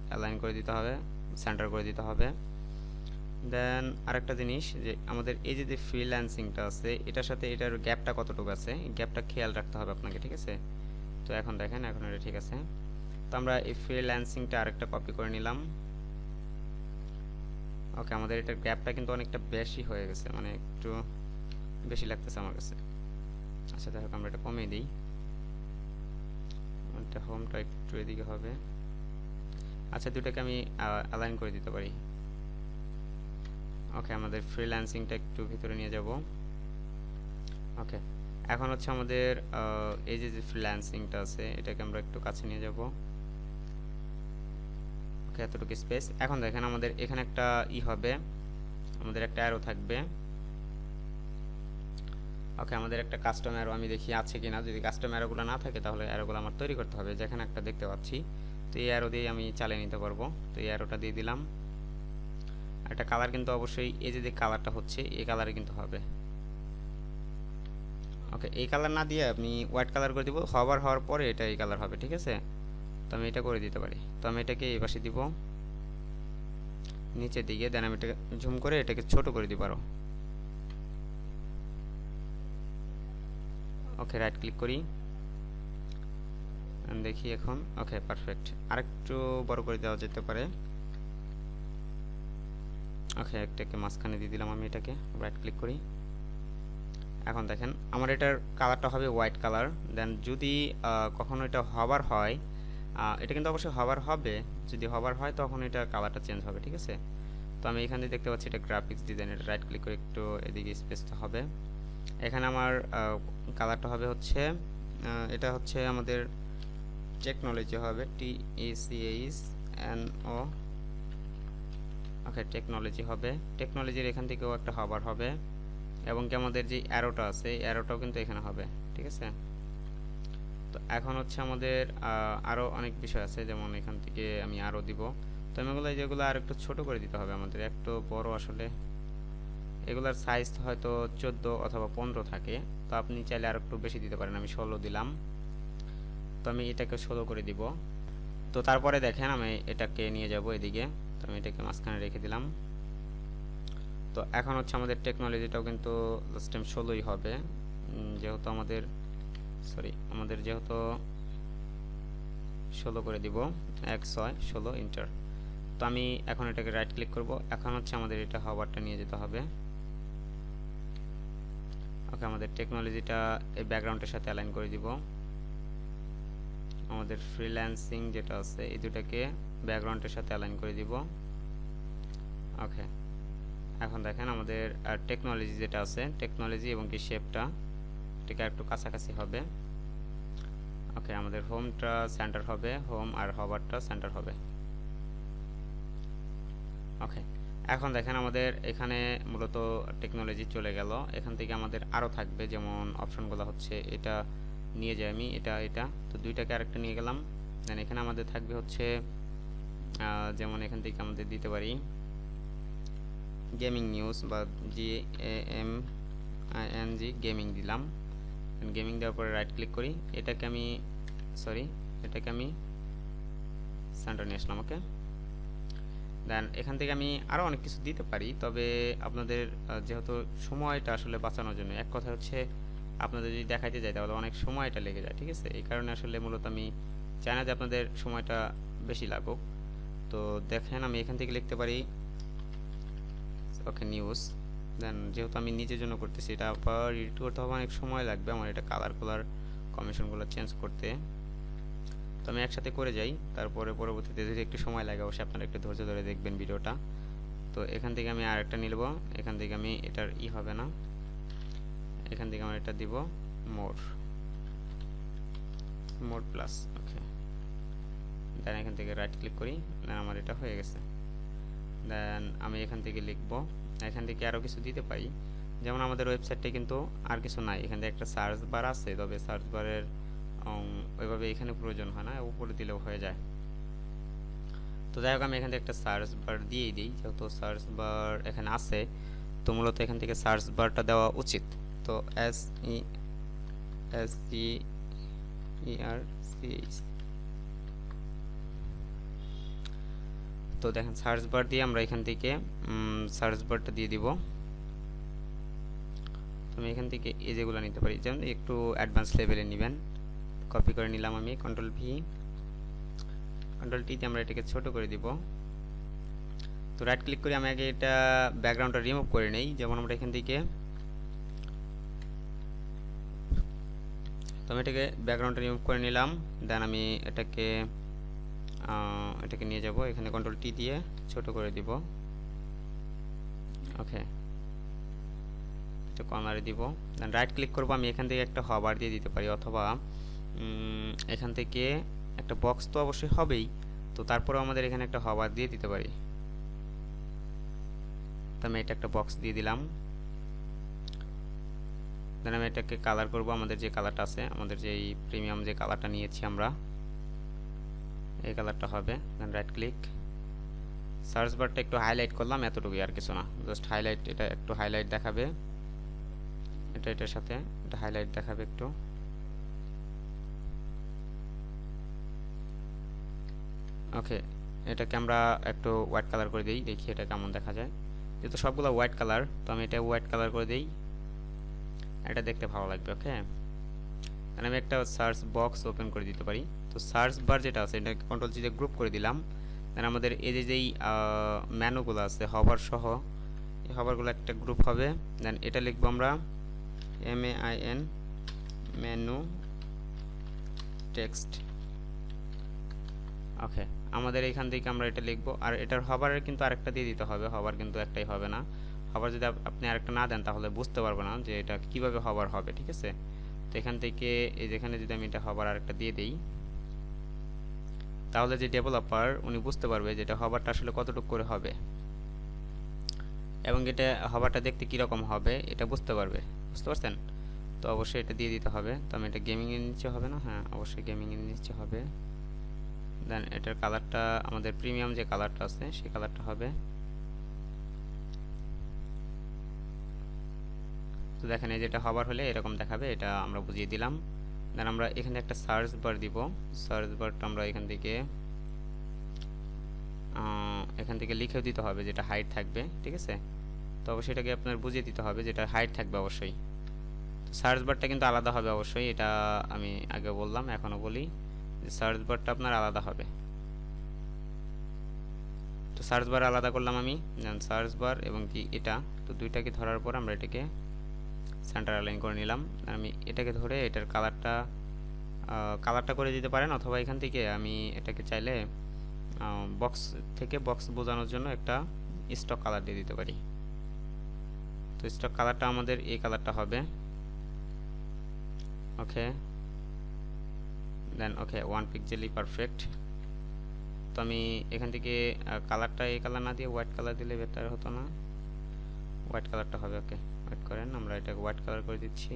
অ্যালাইন করে দিতে হবে, সেন্টার করে দিতে হবে। দেন আরেকটা জিনিস, যে আমাদের এই যে ফ্রিল্যান্সিংটা আছে এটার সাথে এটার গ্যাপটা কতটুকু আছে, এই গ্যাপটা খেয়াল রাখতে হবে আপনাকে, ঠিক আছে। তো এখন দেখেন, এখন এটা ঠিক আছে। তো আমরা এই ফ্রিল্যান্সিংটা আরেকটা কপি করে নিলাম, ওকে। আমাদের এটার গ্যাপটা কিন্তু অনেকটা বেশি হয়ে গেছে, মানে একটু বেশি লাগতেছে আমার কাছে। আচ্ছা দেখো, আমরা এটা কমিয়ে দিই, এটা হোমটা একটু এদিকে হবে। আচ্ছা দুটাকে আমি অ্যালাইন করে দিতে পারি, ওকে। আমাদের ফ্রিল্যান্সিংটা একটু ভিতরে নিয়ে যাব, ওকে। এখন হচ্ছে আমাদের এই যে ফ্রিল্যান্সিংটা আছে এটাকে আমরা একটু কাছে নিয়ে যাব, ওকে। এতটুকু স্পেস। এখন দেখেন আমাদের এখানে একটা হবে, আমাদের একটা অ্যারো থাকবে, ওকে। আমাদের একটা কাস্টম অ্যারো আমি দেখি আছে কিনা, যদি কাস্টম অ্যারোগুলো না থাকে তাহলে অ্যারোগুলো আমার তৈরি করতে হবে। যেখানে একটা দেখতে পাচ্ছি, তো এই অ্যারো দিয়ে আমি চালিয়ে নিতে পারবো। তো এই অ্যারোটা দিয়ে দিলাম। একটা কালার কিন্তু অবশ্যই এই যে কালারটা হচ্ছে এই কালারে কিন্তু হবে, ওকে। এই কালার না দিয়ে আমি হোয়াইট কালার করে দিব, হওয়ার পরে এটা এই কালার হবে, ঠিক আছে। তো আমি এটা করে দিতে পারি। তো আমি এটাকে এই পাশে দিব নিচের দিকে। দেন আমি এটাকে জুম করে এটাকে ছোট করে দিব আরো, ওকে। রাইট ক্লিক করি, দেখি এখন, ওকে পারফেক্ট। আরেকটু বড় করে দেওয়া যেতে পারে, ওকে। একটাকে মাঝখানে দিয়ে দিলাম আমি, এটাকে রাইট ক্লিক করি। এখন দেখেন আমার এটার কালারটা হবে হোয়াইট কালার। দেন যদি কখনো এটা হবার হয়, এটা কিন্তু অবশ্যই হবার হবে, যদি হবার হয় তখন এটা কালারটা চেঞ্জ হবে, ঠিক আছে। তো আমি এখানে দেখতে পাচ্ছি এটা গ্রাফিক্স ডিজাইন, এটা রাইট ক্লিক করে একটু এদিকে স্পেসটা হবে। এখানে আমার কালারটা হবে হচ্ছে এটা হচ্ছে আমাদের টেকনোলজি হবে, TECHNO, ওকে। টেকনোলজি হবে, টেকনোলজির এখান থেকেও একটা হবার হবে, এবং কি আমাদের যে অ্যারোটা আছে অ্যারোটাও কিন্তু এখানে হবে, ঠিক আছে। তো এখন হচ্ছে আমাদের আরও অনেক বিষয় আছে, যেমন এখান থেকে আমি আরও দিব। তো এগুলো যেগুলো আর একটু ছোট করে দিতে হবে আমাদের, একটু বড় আসলে এগুলার সাইজ হয়তো 14 অথবা 15 থাকে। তো আপনি চাইলে আর একটু বেশি দিতে পারেন, আমি 16 দিলাম। তো আমি এটাকে 16 করে দিব। তো তারপরে দেখেন আমি এটাকে নিয়ে যাব এদিকে, তো আমি এটাকে মাঝখানে রেখে দিলাম। তো এখন হচ্ছে আমাদের টেকনোলজিটাও কিন্তু লাস্ট টাইম 16ই হবে, যেহেতু আমাদের যেহেতু 16 করে দিব, 1 6 16 ইন্টার। তো আমি এখন এটাকে রাইট ক্লিক করব। এখন হচ্ছে আমাদের এটা হবারটা নিয়ে যেতে হবে, ওকে। আমাদের টেকনোলজিটা এই ব্যাকগ্রাউন্ডের সাথে অ্যালাইন করে দিব। আমাদের ফ্রিল্যান্সিং যেটা আছে এই দুটাকে ব্যাকগ্রাউন্ডের সাথে অ্যালাইন করে দিব, ওকে। এখন দেখেন আমাদের টেকনোলজি যেটা আছে, টেকনোলজি এবং কি শেপটা এটাকে একটু কাছাকাছি হবে, ওকে। আমাদের হোমটা সেন্টার হবে, হোম আর হবারটা সেন্টার হবে, ওকে। এখন দেখেন আমাদের এখানে মূলত টেকনোলজি চলে গেল। এখান থেকে আমাদের আরও থাকবে, যেমন অপশনগুলো হচ্ছে এটা নিয়ে যাই আমি, এটা তো দুইটাকে আরেকটা নিয়ে গেলাম। দেন এখানে আমাদের থাকবে হচ্ছে যেমন এখান থেকে আমাদের দিতে পারি গেমিং নিউজ বা GAMING গেমিং দিলাম। গেমিং দেওয়ার পরে রাইট ক্লিক করি, এটাকে আমি সেন্টার নিয়ে আসলাম। ওকে, দেন এখান থেকে আমি আরও অনেক কিছু দিতে পারি, তবে আপনাদের যেহেতু সময়টা আসলে বাঁচানোর জন্য, এক কথা হচ্ছে আপনাদের যদি দেখাইতে যাই তাহলে অনেক সময়টা লেগে যায়, ঠিক আছে? এই কারণে আসলে মূলত আমি চাই না যে আপনাদের সময়টা বেশি লাগুক। তো দেখেন আমি এখান থেকে লিখতে পারি ওকে নিউজ। দেন যেহেতু আমি নিজের জন্য করতেছি, এটা আবার এডিট করতে হবে, অনেক সময় লাগবে আমার এটা কালার কমিশনগুলো চেঞ্জ করতে। তো আমি একসাথে করে যাই, তারপরে পরবর্তীতে যদি একটু সময় লাগে অবশ্যই আপনারা একটু ধৈর্য ধরে দেখবেন ভিডিওটা। তো এখান থেকে আমি আরেকটা নিলব, এখান থেকে আমি এটার হবে না, এখান থেকে আমরা এটা দিব মোর প্লাস। ওকে, দেন এখান থেকে রাইট ক্লিক করি, দেন আমার এটা হয়ে গেছে। দেন আমি এখান থেকে লিখব, এখান থেকে আরও কিছু দিতে পারি, যেমন আমাদের ওয়েবসাইটে কিন্তু আর কিছু নাই, এখান থেকে একটা সার্চ বার আছে, তবে সার্চ বারের ওইভাবে এখানে প্রয়োজন হয় না, উপরে দিলেও হয়ে যায়। তো যাই হোক আমি এখান থেকে একটা সার্চ বার দিয়েই দিই, যেহেতু সার্চ বার এখানে আছে, তো মূলত এখান থেকে সার্চ বারটা দেওয়া উচিত। তো SERCH, তো দেখেন সার্চ বার দিয়ে আমরা এখান থেকে সার্চ বারটা দিয়ে দিব। আমি এখান থেকে এই যেগুলো নিতে পারি, যেমন একটু অ্যাডভান্স লেভেলে নেবেন, কপি করে নিলাম আমি, কন্ট্রোল টি তে আমরা এটাকে ছোট করে দিব। তো রাইট ক্লিক করে আমি আগে এটা ব্যাকগ্রাউন্ডটা রিমুভ করে নেই, যেমন আমরা এখান থেকে, তো আমি এটাকে ব্যাকগ্রাউন্ডটা রিমুভ করে নিলাম। দেন আমি এটাকে নিয়ে যাব, এখানে কন্ট্রোল টি দিয়ে ছোট করে দিব। ওকে, এটা কর্নারে দিব, দেন রাইট ক্লিক করব, আমি এখান থেকে একটা হবার দিয়ে দিতে পারি, অথবা এখান থেকে একটা বক্স তো অবশ্যই হবেই, তো তারপরেও আমাদের এখানে একটা হবার দিয়ে দিতে পারি। তো আমি এটা একটা বক্স দিয়ে দিলাম। দেন আমি এটাকে কালার করব, আমাদের যে কালারটা আছে, আমাদের যে প্রিমিয়াম যে কালারটা নিয়েছি আমরা, এই কালারটা হবে। দেন রাইট ক্লিক, সার্চ বারটা একটু হাইলাইট করলাম, এতটুকুই, আর কিছু না, জাস্ট হাইলাইট, এটা একটু হাইলাইট দেখাবে, এটার সাথে এটা হাইলাইট দেখাবে একটু। ওকে, এটাকে আমরা একটু হোয়াইট কালার করে দিই, দেখি এটা কেমন দেখা যায়। যেহেতু সবগুলো হোয়াইট কালার, তো আমি এটা হোয়াইট কালার করে দিই, এটা দেখতে ভালো লাগবে। ওকে, আমি একটা সার্চ বক্স ওপেন করে দিতে পারি। তো সার্চ বার যেটা আছে, এটা কন্ট্রোল জি দিয়ে গ্রুপ করে দিলাম। দেন আমাদের এই যেই মেনুগুলো আছে হবার সহ, এই হবারগুলো একটা গ্রুপ হবে। দেন এটা লিখবো আমরা MAIN মেনু টেক্সট। ওকে, আমাদের এখান থেকে আমরা এটা লিখবো, আর এটার হবারের কিন্তু আরেকটা দিয়ে দিতে হবে, হবার কিন্তু একটাই হবে না, হবার যদি আপনি আরেকটা না দেন তাহলে বুঝতে পারবো না যে এটা কিভাবে হবার হবে, ঠিক আছে? তো এখান থেকে এই যেখানে যদি আমি এটা হবার আরেকটা দিয়ে দেই, তাহলে যে ডেভেলপার উনি বুঝতে পারবে যে এটা হবারটা আসলে কতটুকু করে হবে, এবং এটা হবারটা দেখতে কীরকম হবে এটা বুঝতে পারবে, বুঝতে পারছেন? তো অবশ্যই এটা দিয়ে দিতে হবে। তো আমি এটা গেমিংয়ের নিচে হবে না, হ্যাঁ অবশ্যই গেমিংয়ের নিচে হবে। দেন এটার কালারটা আমাদের প্রিমিয়াম যে কালারটা আছে সেই কালারটা হবে। তো দেখেন এই যেটা হবার হলে এরকম দেখাবে, এটা আমরা বুঝিয়ে দিলাম। দেন আমরা এখানে একটা সার্চ বার দিব, সার্চ বারটা আমরা এখান থেকে লিখেও দিতে হবে যেটা হাইট থাকবে, ঠিক আছে? তো অবশ্যই এটাকে আপনার বুঝিয়ে দিতে হবে যেটা হাইট থাকবে অবশ্যই। সার্চ বারটা কিন্তু আলাদা হবে অবশ্যই, এটা আমি আগে বললাম, এখনও বলি যে সার্চ বারটা আপনার আলাদা হবে। তো সার্চ বার আলাদা করলাম আমি, দেন সার্চ বার এবং কি এটা, তো দুইটাকে ধরার পর আমরা এটাকে সেন্টার অ্যালাইন করে নিলাম। আমি এটাকে ধরে এটার কালারটা করে দিতে পারেন, অথবা এখান থেকে আমি এটাকে চাইলে বক্স থেকে বক্স বোঝানোর জন্য একটা স্টক কালার দিয়ে দিতে পারি। তো স্টক কালারটা আমাদের এই কালারটা হবে। ওকে, দেন ওকে 1 পিক্সেলই পারফেক্ট। তো আমি এখান থেকে কালারটা এই কালার না দিয়ে হোয়াইট কালার দিলে বেটার হতো না, হোয়াইট কালারটা হবে। ওকে, ওয়েট করেন, আমরা এটাকে হোয়াইট কালার করে দিচ্ছি।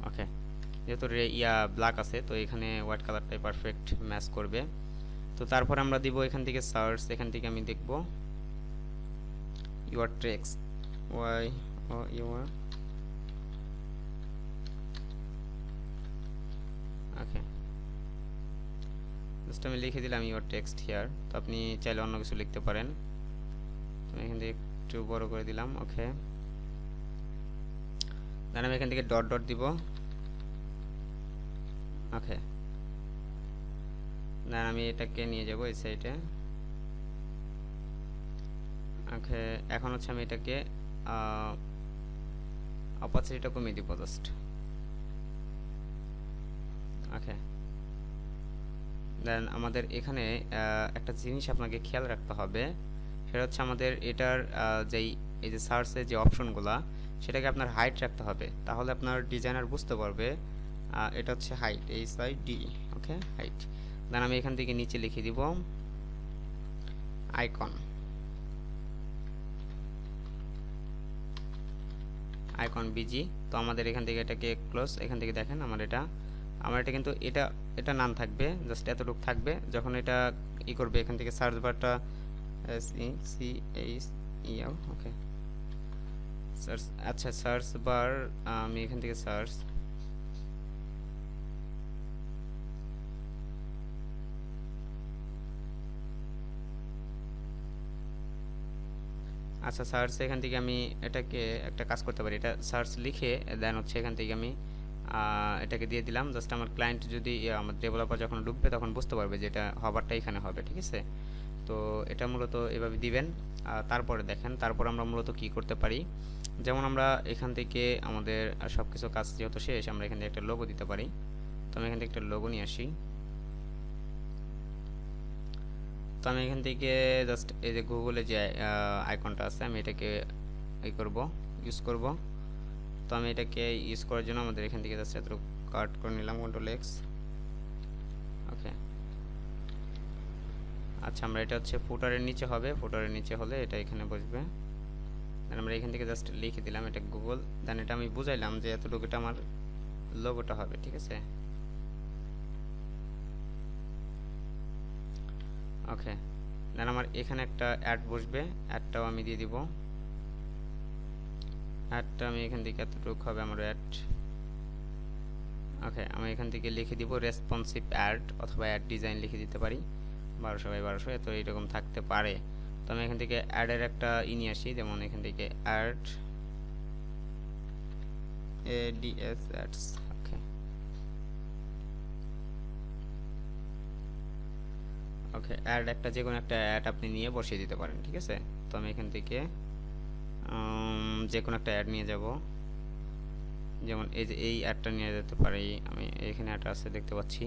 ওকে, যেহেতু ব্ল্যাক আছে তো এখানে হোয়াইট কালারটাই পারফেক্ট ম্যাচ করবে। তো তো তারপর আমরা দিব এখান থেকে সার্চ, এখান থেকে আমি দেখব your text, Y O your, okay just আমি লিখে দিলাম ইউর টেক্সট হিয়ার। তো আপনি চাইলে অন্য কিছু লিখতে পারেন। তো আমি এখান থেকে একটু বড় করে দিলাম, ওকে। দেন আমি এখান থেকে ডট ডট দিব, ওকে। দেন আমি এটাকে নিয়ে যাব এই সাইডে, ওকে। এখন হচ্ছে আমি এটাকে অপাসিটিটা কমিয়ে দিব জাস্ট, ওকে। দেন আমাদের এখানে একটা জিনিস আপনাকে খেয়াল রাখতে হবে, সেটা হচ্ছে আমাদের এটার যেই এই যে সার্চের যে অপশনগুলা, সেটাকে আপনার হাইট রাখতে হবে, তাহলে আপনার ডিজাইনার বুঝতে পারবে এটা হচ্ছে হাইট, HID, ওকে, হাইট। দেন আমি এখান থেকে নিচে লিখে দিব আইকন, আইকন বিজি। তো আমাদের এখান থেকে এটাকে ক্লোজ, এখান থেকে দেখেন আমার এটা কিন্তু এটা নাম থাকবে, জাস্ট এতটুকু থাকবে। যখন এটা করবে এখান থেকে সার্চ বারটা SECHEL, ওকে, সার্চ, আচ্ছা সার্চ বার, আমি এখান থেকে সার্চ, আচ্ছা সার্চ, এখান থেকে আমি এটাকে একটা কাজ করতে পারি, এটা সার্চ লিখে দেন হচ্ছে এখান থেকে আমি এটাকে দিয়ে দিলাম। জাস্ট আমার ক্লায়েন্ট যদি আমার ডেভেলপার যখন ঢুকবে তখন বুঝতে পারবে যে এটা হবারটা এখানে হবে, ঠিক আছে। তো এটা মূলত এভাবে দিবেন। তারপরে দেখেন, তারপর আমরা মূলত কি করতে পারি, যেমন আমরা এখান থেকে আমাদের সব কিছু কাজ যেহেতু শেষ, আমরা এখান থেকে একটা লোগো দিতে পারি। তো আমি এখান থেকে একটা লোগো নিয়ে আসি। তো আমি এখান থেকে জাস্ট এই যে গুগলে যে আইকনটা আছে, আমি এটাকে ইউজ করব। তো আমি এটাকে ইউজ করার জন্য আমাদের এখান থেকে জাস্ট এতটুকু কাট করে নিলাম, Ctrl+X, ওকে। আচ্ছা আমরা এটা হচ্ছে ফুটারের নিচে হবে, ফুটারের নিচে হলে এটা এখানে বসবে। দেন আমরা এখান থেকে জাস্ট লিখে দিলাম এটা গুগল, দেন এটা আমি বুঝাইলাম যে এতটুকু এটা আমার লোগোটা হবে, ঠিক আছে, ওকে। দেন আমার এখানে একটা অ্যাড বসবে, অ্যাডটাও আমি দিয়ে দিব। অ্যাডটা আমি এখান থেকে এতটুকু হবে আমার অ্যাড, ওকে। আমি এখান থেকে লিখে দিব রেসপন্সিভ অ্যাড, অথবা অ্যাড ডিজাইন লিখে দিতে পারি 1200×1200, এত এইরকম থাকতে পারে। তো আমি এখান থেকে অ্যাডের একটা নিয়ে আসি, যেমন এখান থেকে অ্যাড ADS অ্যাডস, ওকে, ওকে। অ্যাড একটা যে কোনো একটা অ্যাড আপনি নিয়ে বসিয়ে দিতে পারেন, ঠিক আছে। তো আমি এখান থেকে যে কোনো একটা অ্যাড নিয়ে যাব, যেমন এই যে এই অ্যাডটা নিয়ে যেতে পারি আমি, এখানে অ্যাড আছে দেখতে পাচ্ছি।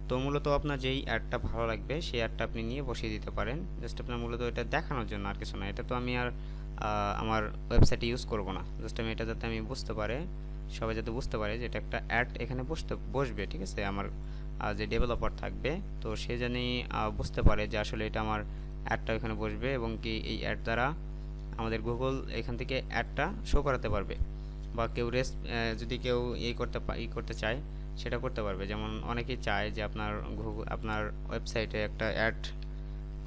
তো মূলত আপনার যেই অ্যাডটা ভালো লাগবে সেই অ্যাডটা আপনি নিয়ে বসিয়ে দিতে পারেন, জাস্ট আপনার মূলত এটা দেখানোর জন্য, আর কিছু না। এটা তো আমি আর আমার ওয়েবসাইটে ইউজ করব না, জাস্ট আমি এটা যাতে আমি বুঝতে পারে, সবাই যাতে বুঝতে পারে যে এটা একটা অ্যাড এখানে বসবে, ঠিক আছে। আমার যে ডেভেলপার থাকবে, তো সে জানি বুঝতে পারে যে আসলে এটা আমার অ্যাডটা এখানে বসবে, এবং কি এই অ্যাড দ্বারা আমাদের গুগল এখান থেকে অ্যাডটা শো করাতে পারবে, বা কেউ যদি কেউ করতে চায় সেটা করতে পারবে। যেমন অনেকেই চায় যে আপনার ওয়েবসাইটে একটা অ্যাড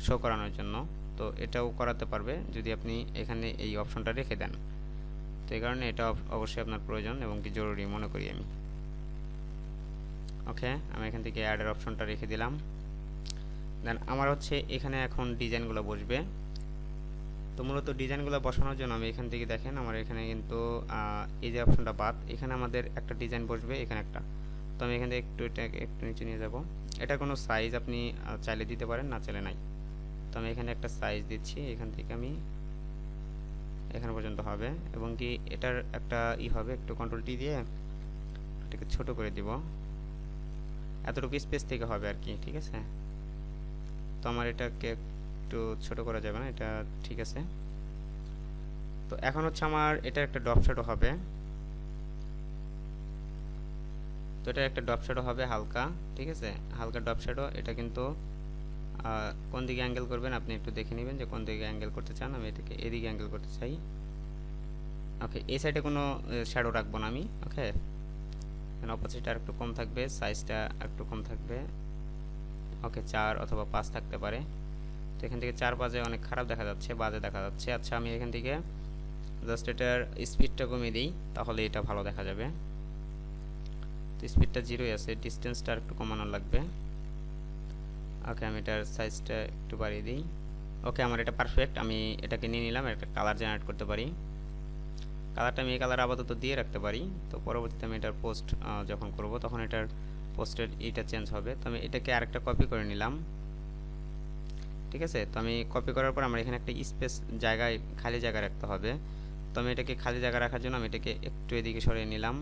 শো করানোর জন্য, তো এটাও করাতে পারবে যদি আপনি এখানে এই অপশনটা রেখে দেন। তো এই কারণে এটা অবশ্যই আপনার প্রয়োজন এবং কি জরুরি মনে করি আমি, ওকে। আমি এখান থেকে অ্যাডের অপশনটা রেখে দিলাম। দেন আমার হচ্ছে এখানে এখন ডিজাইনগুলো বসবে। তো মূলত ডিজাইনগুলো বসানোর জন্য আমি এখান থেকে দেখেন আমার এখানে কিন্তু এই যে অপশনটা বাদ, এখানে আমাদের একটা ডিজাইন বসবে, এখানে একটা। তো আমি এখান থেকে এটাকে একটু নিচে নিয়ে যাব। এটা কোনো সাইজ আপনি চাইলে দিতে পারেন, না চাইলে নাই। তো আমি এখানে একটা সাইজ দিচ্ছি, এখান থেকে আমি এখানে পর্যন্ত হবে, এবং কি এটার একটা হবে, একটু Ctrl+T দিয়ে এটাকে ছোট করে দিব, এতটুকু স্পেস থেকে হবে আর কি, ঠিক আছে। তো আমার এটাকে একটু ছোট করা যাবে না, এটা ঠিক আছে। তো এখন হচ্ছে আমার এটা একটা ড্রপ শ্যাডো হবে, তো এটা একটা ড্রপ শ্যাডো হবে হালকা, ঠিক আছে, হালকা ড্রপ শ্যাডো। এটা কিন্তু কোন দিকে অ্যাঙ্গেল করবেন আপনি একটু দেখে নেবেন যে কোন দিকে অ্যাঙ্গেল করতে চান। আমি এটাকে এদিকে অ্যাঙ্গেল করতে চাই, ওকে। এই সাইডে কোনো শ্যাডো রাখবো না আমি, ওকে। অপোজিটটা একটু কম থাকবে, সাইজটা একটু কম থাকবে, ওকে 4 অথবা 5 থাকতে পারে। তো এখান থেকে 4 5 অনেক খারাপ দেখা যাচ্ছে, বাজে দেখা যাচ্ছে। আচ্ছা আমি এখান থেকে জাস্ট এটার স্পিডটা কমিয়ে দিই, তাহলে এটা ভালো দেখা যাবে। তো স্পিডটা 0ই আছে, ডিসটেন্সটা একটু কমানো লাগবে। ওকে আমি এটার সাইজটা একটু বাড়িয়ে দিই। ওকে আমার এটা পারফেক্ট। আমি এটাকে নিয়ে নিলাম, একটা কালার জেনারেট করতে পারি। কালারটা আমি এই কালার আপাতত দিয়ে রাখতে পারি। তো পরবর্তীতে আমি এটার পোস্ট যখন করব তখন এটার পোস্টের এইটা চেঞ্জ হবে। তো আমি এটাকে আরেকটা কপি করে নিলাম, ঠিক আছে। তো আমি কপি করার পর আমার এখানে একটা স্পেস জায়গায় খালি জায়গা রাখতে হবে। তো আমি এটাকে খালি জায়গা রাখার জন্য আমি এটাকে একটু এদিকে সরিয়ে নিলাম।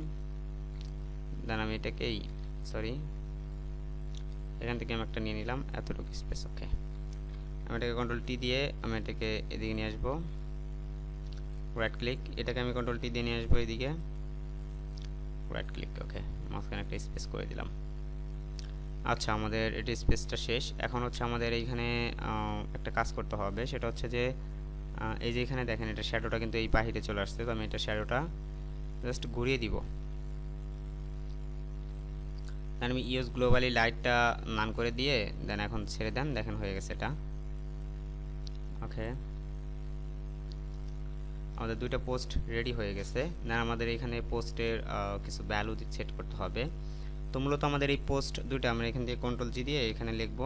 দেন আমি এটাকে সরি এখান থেকে আমি একটা নিয়ে নিলাম এতটুকু স্পেস। ওকে আমি এটাকে কন্ট্রোল টি দিয়ে আমি এটাকে এদিকে নিয়ে আসবো, রাইট ক্লিক, এটাকে আমি কন্ট্রোল টি দিয়ে নিয়ে আসবো এদিকে, রাইট ক্লিক। ওকে মাঝখানে একটা স্পেস করে দিলাম। আচ্ছা আমাদের এটি স্পেসটা শেষ। এখন হচ্ছে আমাদের এইখানে একটা কাজ করতে হবে, সেটা হচ্ছে যে এই যে এখানে দেখেন এটা শ্যাডোটা কিন্তু এই বাহিরে চলে আসছে। তো আমি এটা শ্যাডোটা জাস্ট ঘুরিয়ে দিব। দেন আমি ইউজ গ্লোবালি লাইটটা নান করে দিয়ে দেন এখন ছেড়ে দেন, দেখেন হয়ে গেছে এটা। ওকে আমাদের দুইটা পোস্ট রেডি হয়ে গেছে। দেন আমাদের এখানে পোস্টের কিছু ভ্যালু সেট করতে হবে। তো মূলত আমাদের এই পোস্ট দুইটা আমরা এখান থেকে কন্ট্রোল জি দিয়ে এখানে লিখব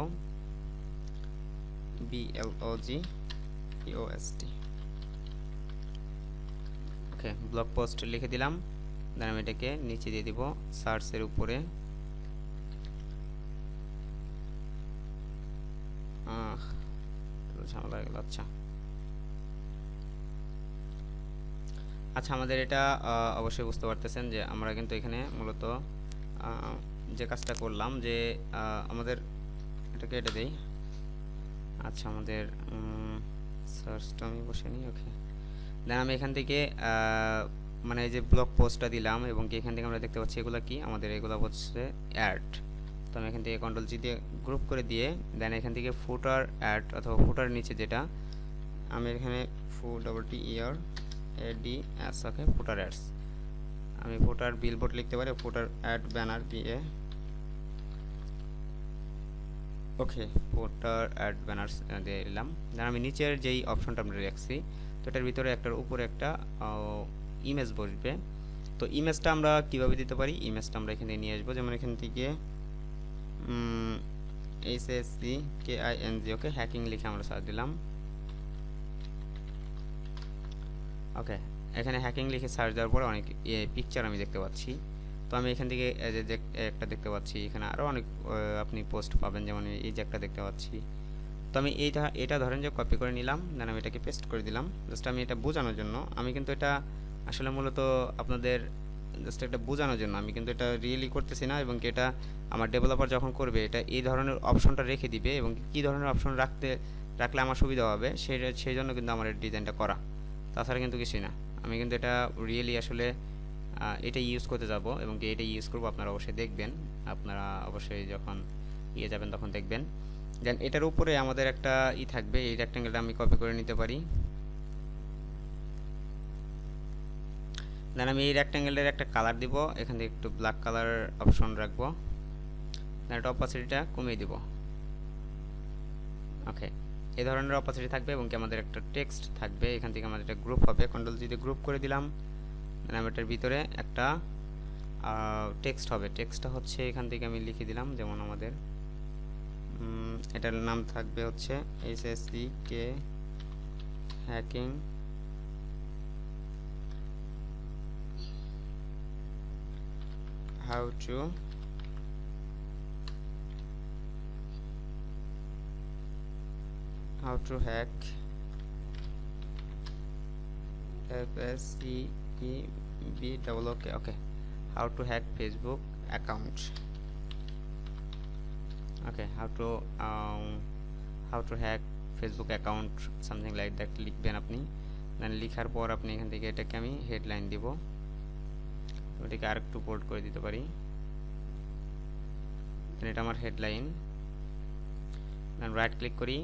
BLOGPOST। ওকে ব্লগ পোস্ট লিখে দিলাম। দেন আমি এটাকে নিচে দিয়ে দিব সার্চের উপরে। ঝামেলা হয়ে গেল। আচ্ছা আমাদের এটা অবশ্যই বুঝতে পারতেছেন যে আমরা কিন্তু এখানে মূলত যে কাজটা করলাম যে আমাদের এটাকে এটা দেই। আচ্ছা আমাদের সার্চটা আমি বসে নিই। ওকে দেন আমি এখান থেকে মানে এই যে ব্লগ পোস্টটা দিলাম এবং কি এখান থেকে আমরা দেখতে পাচ্ছি এগুলো কি আমাদের এগুলো হচ্ছে অ্যাড। তো আমি এখান থেকে কন্ট্রোল জি দিয়ে গ্রুপ করে দিয়ে দেন এখান থেকে ফুটার অ্যাড অথবা ফুটার নিচে যেটা আমি এখানে FOOTER ADS। ওকে ফুটার অ্যাডস, আমি ফুটার বিলবোর্ড লিখতে পারি, ফুটার অ্যাড ব্যানার দিয়ে। ওকে ফুটার অ্যাড ব্যানার্স দিয়ে দিলাম। দেন আমি নিচের যেই অপশনটা আমরা রাখছি তো এটার ভিতরে একটার উপরে একটা ইমেজ বসবে। তো ইমেজটা আমরা কিভাবে দিতে পারি, ইমেজটা আমরা এখানে নিয়ে আসবো। যেমন এখান থেকে HACKING ওকে হ্যাকিং লিখে আমরা সার্চ দিলাম। ওকে এখানে হ্যাকিং লিখে সার্চ দেওয়ার পরে অনেক পিকচার আমি দেখতে পাচ্ছি। তো আমি এখান থেকে যে একটা দেখতে পাচ্ছি, এখানে আরও অনেক আপনি পোস্ট পাবেন, যেমন এই যে একটা দেখতে পাচ্ছি। তো আমি এটা ধরেন যে কপি করে নিলাম, দেন আমি এটাকে পেস্ট করে দিলাম। জাস্ট আমি এটা বোঝানোর জন্য, আমি কিন্তু এটা আসলে মূলত আপনাদের জাস্ট এটা বোঝানোর জন্য, আমি কিন্তু এটা রিয়েলি করতেছি না। এবং এটা আমার ডেভেলপার যখন করবে এটা এই ধরনের অপশনটা রেখে দিবে এবং কী ধরনের অপশন রাখলে আমার সুবিধা হবে সেই জন্য কিন্তু আমার এই ডিজাইনটা করা, তাছাড়া কিন্তু কিছুই না। আমি কিন্তু এটা রিয়েলি আসলে এটা ইউজ করতে যাব এবং এটা ইউজ করব। আপনারা অবশ্যই দেখবেন, আপনারা অবশ্যই যখন যাবেন তখন দেখবেন। দেন এটার উপরে আমাদের একটা থাকবে, এই রেক্ট্যাঙ্গেলটা আমি কপি করে নিতে পারি। দেন আমি এই রেক্ট্যাঙ্গেলের একটা কালার দিব, এখান থেকে একটু ব্ল্যাক কালার অপশন রাখবো। দেন এটা অপাসিটিটা কমিয়ে দিব। ওকে এই ধরনের অপাসিটি থাকবে এবং কি আমাদের একটা টেক্সট থাকবে, এখান থেকে আমাদের একটা গ্রুপ হবে, কন্ট্রোল জি দিয়ে গ্রুপ করে দিলাম। দেন আমি এটার ভিতরে একটা টেক্সট হবে, টেক্সটটা হচ্ছে এখান থেকে আমি লিখে দিলাম, যেমন আমাদের এটার নাম থাকবে হচ্ছে HACK hacking how to hack FACEBOOK okay how to hack Facebook account। okay how to hack Facebook account something like that লিখবেন আপনি। দেন লেখার পর আপনি এখান থেকে এটাকে আমি হেডলাইন দিব, এটাকে আরেকটু বোল্ড করে দিতে পারি। এটা আমার হেডলাইন। দেন রাইট ক্লিক করি,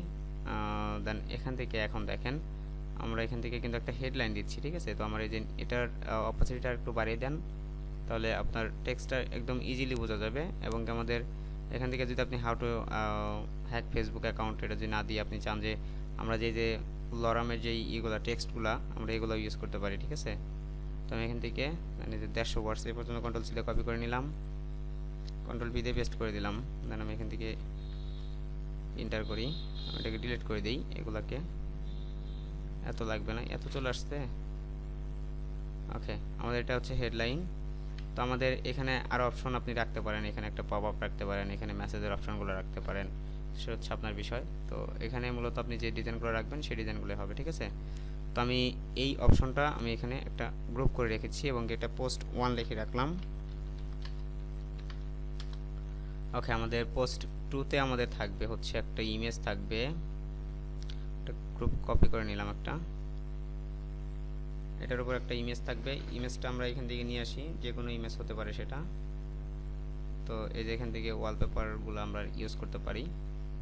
দেন এখান থেকে এখন দেখেন আমরা এখান থেকে কিন্তু একটা হেডলাইন দিচ্ছি, ঠিক আছে। তো আমার এই যে এটার অপাসিটিটা একটু বাড়িয়ে দেন, তাহলে আপনার টেক্সটটা একদম ইজিলি বোঝা যাবে এবং আমাদের এখান থেকে যদি আপনি how to hack Facebook account এটা যদি না দিয়ে আপনি চান যে আমরা যে লরামের যেই ইগুলা টেক্সটগুলা আমরা এগুলো ইউজ করতে পারি, ঠিক আছে। তো আমি এখান থেকে মানে যে 150 ওয়ার্ডস এই পর্যন্ত কন্ট্রোল সি দিয়ে কপি করে নিলাম, কন্ট্রোল ভি দিয়ে পেস্ট করে দিলাম। দেন আমি এখান থেকে এন্টার করি, আমি এটাকে ডিলিট করে দিই। এগুলাকে এত লাগবে না, এত চলে আসছে। ওকে, আমাদের এটা হচ্ছে হেডলাইন। তো আমাদের এখানে আরও অপশন আপনি রাখতে পারেন, এখানে একটা পপ আপ রাখতে পারেন, এখানে মেসেজের অপশনগুলো রাখতে পারেন, সেটা হচ্ছে আপনার বিষয়। তো এখানে মূলত আপনি যে ডিজাইনগুলো রাখবেন সেই ডিজাইনগুলো হবে, ঠিক আছে। তো আমি এই অপশনটা আমি এখানে একটা গ্রুপ করে রেখেছি এবং এটা পোস্ট 1 লিখে রাখলাম। ওকে, আমাদের পোস্ট 2তে আমাদের থাকবে হচ্ছে একটা ইমেজ থাকবে, একটা গ্রুপ কপি করে নিলাম একটা, এটার উপর একটা ইমেজ থাকবে। ইমেজটা আমরা এখান থেকে নিয়ে আসি, যে কোনো ইমেজ হতে পারে সেটা। তো এই যে এখান থেকে ওয়ালপেপারগুলো আমরা ইউজ করতে পারি।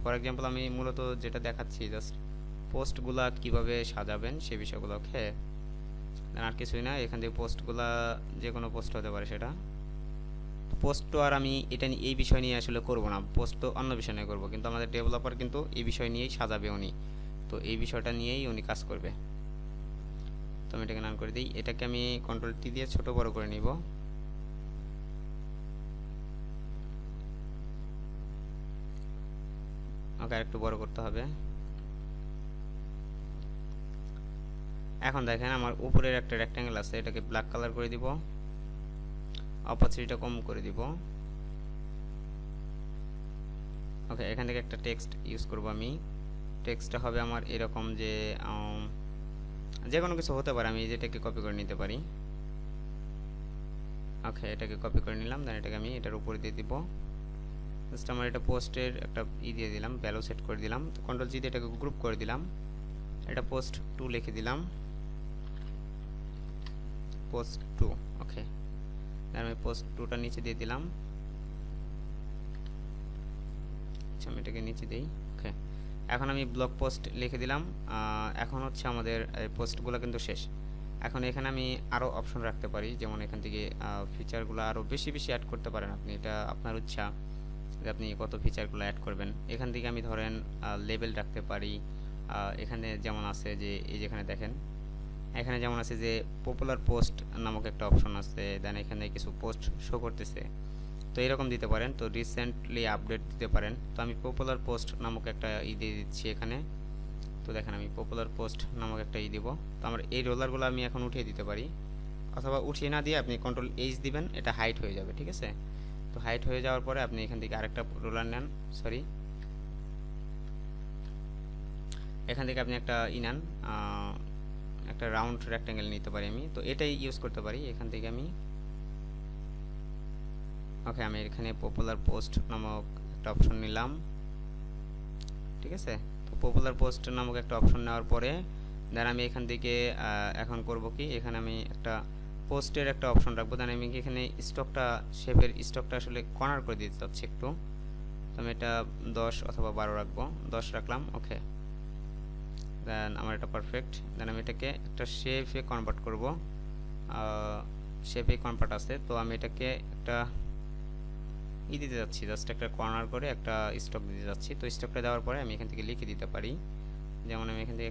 ফর এক্সাম্পল আমি মূলত যেটা দেখাচ্ছি জাস্ট পোস্টগুলা কিভাবে সাজাবেন সেই বিষয়গুলো। ওকে, আর কিছুই না, এখান থেকে পোস্টগুলা যে কোনো পোস্ট হতে পারে সেটা। পোস্ট তো আর আমি এটা এই বিষয় নিয়ে আসলে করব না, পোস্ট তো অন্য বিষয় নিয়ে করব, কিন্তু আমাদের ডেভেলপার কিন্তু এই বিষয় নিয়েই সাজাবে উনি, তো এই বিষয়টা নিয়েই উনি কাজ করবে। তো আমি এটাকে নান করে দিই, এটাকে আমি কন্ট্রোল টি দিয়ে ছোট বড় করে নিব। ওকে, আর একটু বড় করতে হবে। এখন দেখেন আমার উপরের একটা রেক্ট্যাঙ্গেল আছে, এটাকে ব্ল্যাক কালার করে দিব, অপাসিটিটা কম করে দিব। ওকে, এখান থেকে একটা টেক্সট ইউজ করব আমি। টেক্সটটা হবে আমার এরকম যে কোনো কিছু হতে পারে, আমি যেটাকে কপি করে নিতে পারি। ওকে, এটাকে কপি করে নিলাম, দেন এটাকে আমি এটার উপরে দিয়ে দিব। জাস্ট আমার এটা পোস্টের একটা দিয়ে দিলাম, ভ্যালু সেট করে দিলাম। তো কন্ট্রোল জি দিয়ে এটাকে গ্রুপ করে দিলাম, এটা পোস্ট 2 লিখে দিলাম, পোস্ট 2। ওকে, দেন আমি পোস্ট 2টা নিচে দিয়ে দিলাম। আচ্ছা, আমি এটাকে নিচে দিই। ওকে, এখন আমি ব্লগ পোস্ট লিখে দিলাম। এখন হচ্ছে আমাদের পোস্টগুলো কিন্তু শেষ। এখন এখানে আমি আরও অপশন রাখতে পারি, যেমন এখান থেকে ফিচারগুলো আরও বেশি অ্যাড করতে পারেন আপনি, এটা আপনার ইচ্ছা যে আপনি কত ফিচারগুলো অ্যাড করবেন। এখান থেকে আমি ধরেন লেবেল রাখতে পারি। এখানে যেমন আছে যে এই যেখানে দেখেন, এখানে যেমন আছে যে পপুলার পোস্ট নামক একটা অপশন আছে, দেন এখানে কিছু পোস্ট শো করতেছে, তো এরকম দিতে পারেন। তো রিসেন্টলি আপডেট দিতে পারেন। তো আমি পপুলার পোস্ট নামক একটা দিয়ে দিচ্ছি এখানে। তো দেখেন আমি পপুলার পোস্ট নামক একটা দিব। তো আমার এই রোলারগুলো আমি এখন উঠিয়ে দিতে পারি, অথবা উঠিয়ে না দিয়ে আপনি কন্ট্রোল এইচ দিবেন, এটা হাইট হয়ে যাবে, ঠিক আছে। তো হাইট হয়ে যাওয়ার পরে আপনি এখান থেকে আরেকটা রোলার নেন, সরি, এখান থেকে আপনি একটা নেন, একটা রাউন্ড রেক্ট্যাঙ্গেল নিতে পারি আমি, তো এটাই ইউজ করতে পারি এখান থেকে আমি। ওকে, আমি এখানে পপুলার পোস্ট নামক একটা অপশন নিলাম, ঠিক আছে। তো পপুলার পোস্ট নামক একটা অপশন নেওয়ার পরে দেন আমি এখান থেকে এখন করব কি, এখানে আমি একটা পোস্টের একটা অপশন রাখবো। দেন আমি এখানে স্টকটা শেপের স্টকটা আসলে কর্নার করে দিতে চাচ্ছি একটু, তো আমি এটা 10 অথবা 12 রাখবো, 10 রাখলাম। ওকে, দেন আমার এটা পারফেক্ট। দেন আমি এটাকে একটা শেপে কনভার্ট করব, শেপে কনভার্ট আছে, তো আমি এটাকে একটা দিতে যাচ্ছি, জাস্ট একটা কর্নার করে একটা স্টক দিতে যাচ্ছি। তো স্টকটা দেওয়ার পরে আমি এখান থেকে লিখে দিতে পারি, যেমন আমি এখান থেকে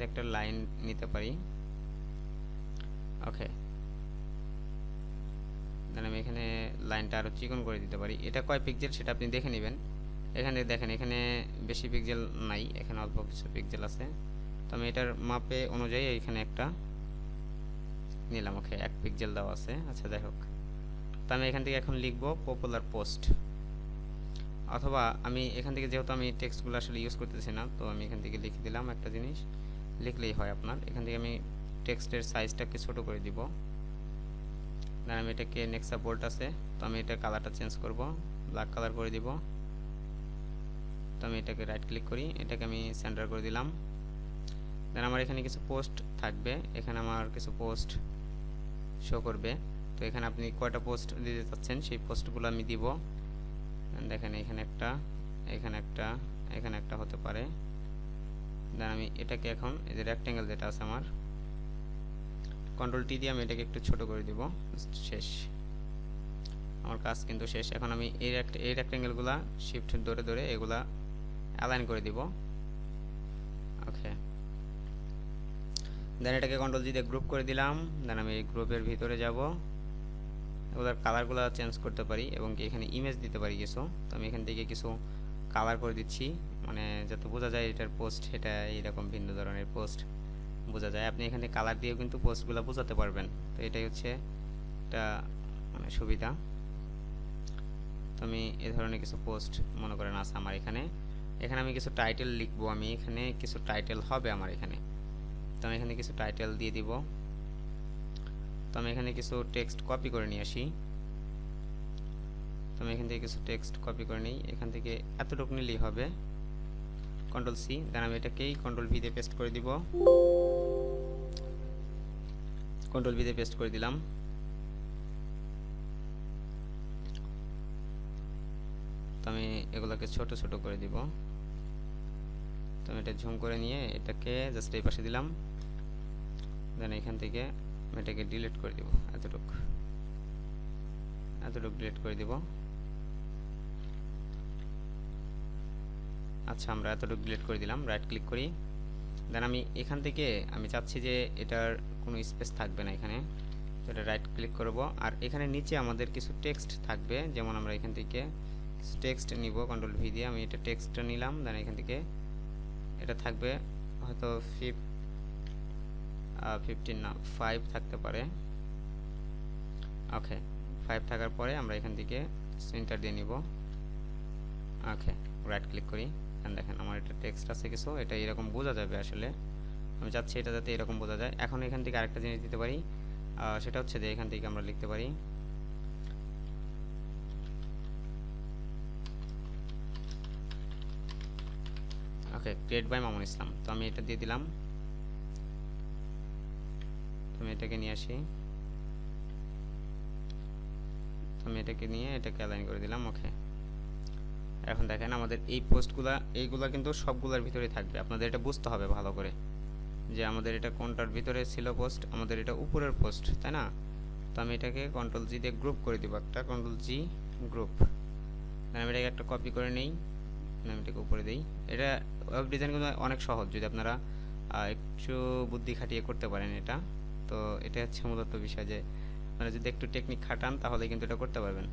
একটা লাইন নিতে পারি। ওকে, দেন আমি এখানে লাইনটা আরও চিকন করে দিতে পারি। এটা কয় পিক্সেল সেটা আপনি দেখে নেবেন। এখানে দেখেন এখানে বেশি পিক্সেল নাই, এখানে অল্প কিছু পিক্সেল আছে। তো আমি এটার মাপে অনুযায়ী এখানে একটা নিলাম। ওকে, 1 পিক্সেল দেওয়া আছে, আচ্ছা যাই হোক। তো আমি এখান থেকে এখন লিখবো পপুলার পোস্ট, অথবা আমি এখান থেকে যেহেতু আমি টেক্সটগুলো আসলে ইউজ করতেছি না, তো আমি এখান থেকে লিখে দিলাম একটা জিনিস, লিখলেই হয় আপনার। এখান থেকে আমি টেক্সটের সাইজটাকে ছোট করে দিব। দেন আমি এটাকে নেক্সা বোল্ট আছে, তো আমি এটা কালারটা চেঞ্জ করব, ব্ল্যাক কালার করে দিব। তো আমি এটাকে রাইট ক্লিক করি, এটাকে আমি সেন্টার করে দিলাম। দেন আমার এখানে কিছু পোস্ট থাকবে, এখানে আমার কিছু পোস্ট শো করবে। তো এখানে আপনি কয়টা পোস্ট দিতে চাচ্ছেন সেই পোস্টগুলো আমি দিব। দেখেন এখানে একটা, এখানে একটা, এখানে একটা হতে পারে। দেন আমি এটাকে এখন এই যে রেক্ট্যাঙ্গেল যেটা আছে আমার, কন্ট্রোল টি দিয়ে আমি এটাকে একটু ছোট করে দিব, শেষ। আমার কাজ কিন্তু শেষ। এখন আমি এই রেক্টেঙ্গেলগুলা শিফট ধরে ধরে এগুলা অ্যালাইন করে দিব। ওকে, দেন এটাকে কন্ট্রোল জি দিয়ে গ্রুপ করে দিলাম। দেন আমি এই গ্রুপের ভিতরে যাব, এগুলার কালারগুলো চেঞ্জ করতে পারি এবং কি এখানে ইমেজ দিতে পারি কিছু। তো আমি এখান থেকে কিছু কালার করে দিচ্ছি, মানে যাতে বোঝা যায় এটার পোস্ট, এটা এইরকম ভিন্ন ধরনের পোস্ট বোঝা যায়। আপনি এখানে কালার দিয়েও কিন্তু পোস্টগুলো বোঝাতে পারবেন। তো এটাই হচ্ছে একটা মানে সুবিধা। তো আমি এ ধরনের কিছু পোস্ট মনে করেন আছে আমার এখানে। এখানে আমি কিছু টাইটেল লিখবো, আমি এখানে কিছু টাইটেল হবে আমার এখানে। তো আমি এখানে কিছু টাইটেল দিয়ে দিব। তো আমি এখানে কিছু টেক্সট কপি করে নিয়ে আসি। তো আমি এখান থেকে কিছু টেক্সট কপি করে নিই, এখান থেকে এতটুকু নিলেই হবে। কন্ট্রোল সি, দেন আমি এটাকেই কন্ট্রোল ভি দিয়ে পেস্ট করে দিব। কন্ট্রোল ভি দিয়ে পেস্ট করে দিলাম। তো আমি এগুলোকে ছোট ছোট করে দিব। তো আমি এটা ঝুম করে নিয়ে এটাকে জাস্ট এই পাশে দিলাম। দেন এখান থেকে আমি এটাকে ডিলিট করে দিব, এতটুকু ডিলিট করে দিব। আচ্ছা, আমরা এতটুকু ডিলিট করে দিলাম। রাইট ক্লিক করি, দেন আমি এখান থেকে আমি চাচ্ছি যে এটার কোনো স্পেস থাকবে না এখানে। তো এটা রাইট ক্লিক করব, আর এখানে নিচে আমাদের কিছু টেক্সট থাকবে। যেমন আমরা এখান থেকে কিছু টেক্সট নিব, কন্ট্রোল ভি দিয়ে আমি এটা টেক্সটটা নিলাম। দেন এখান থেকে এটা থাকবে হয়তো 15 না 5 থাকতে পারে। ওকে, 5 থাকার পরে আমরা এখান থেকে সেন্টার দিয়ে নিব। ওকে, রাইট ক্লিক করি, দেখেন আমার এটা টেক্সট আছে কিছু, এটা এরকম বোঝা যাবে। আসলে আমি চাচ্ছি এটা যাতে এরকম বোঝা যায়। এখন এখান থেকে আরেকটা জিনিস দিতে পারি, সেটা হচ্ছে যে এখান থেকে আমরা লিখতে পারি ওকে ক্রিয়েট বাই মামুন ইসলাম। তো আমি এটা দিয়ে দিলাম। আমি এটাকে নিয়ে আসি, আমি এটাকে নিয়ে এটাকে অ্যালাইন করে দিলাম। ওকে, এখন দেখেন আমাদের এই পোস্টগুলা এইগুলা কিন্তু সবগুলোর ভিতরে থাকবে। আপনাদের এটা বুঝতে হবে ভালো করে যে আমাদের এটা কোনটার ভিতরে ছিল পোস্ট, আমাদের এটা উপরের পোস্ট, তাই না? তো আমি এটাকে কন্ট্রোল জি দিয়ে গ্রুপ করে দিব, একটা কন্ট্রোল জি গ্রুপ। আমি এটাকে একটা কপি করে নেই, আমি এটাকে উপরে দিই। এটা ওয়েব ডিজাইনগুলো অনেক সহজ যদি আপনারা একটু বুদ্ধি খাটিয়ে করতে পারেন এটা। তো এটা হচ্ছে মূলত বিষয় যে আপনারা যদি একটু টেকনিক খাটান তাহলে কিন্তু এটা করতে পারবেন।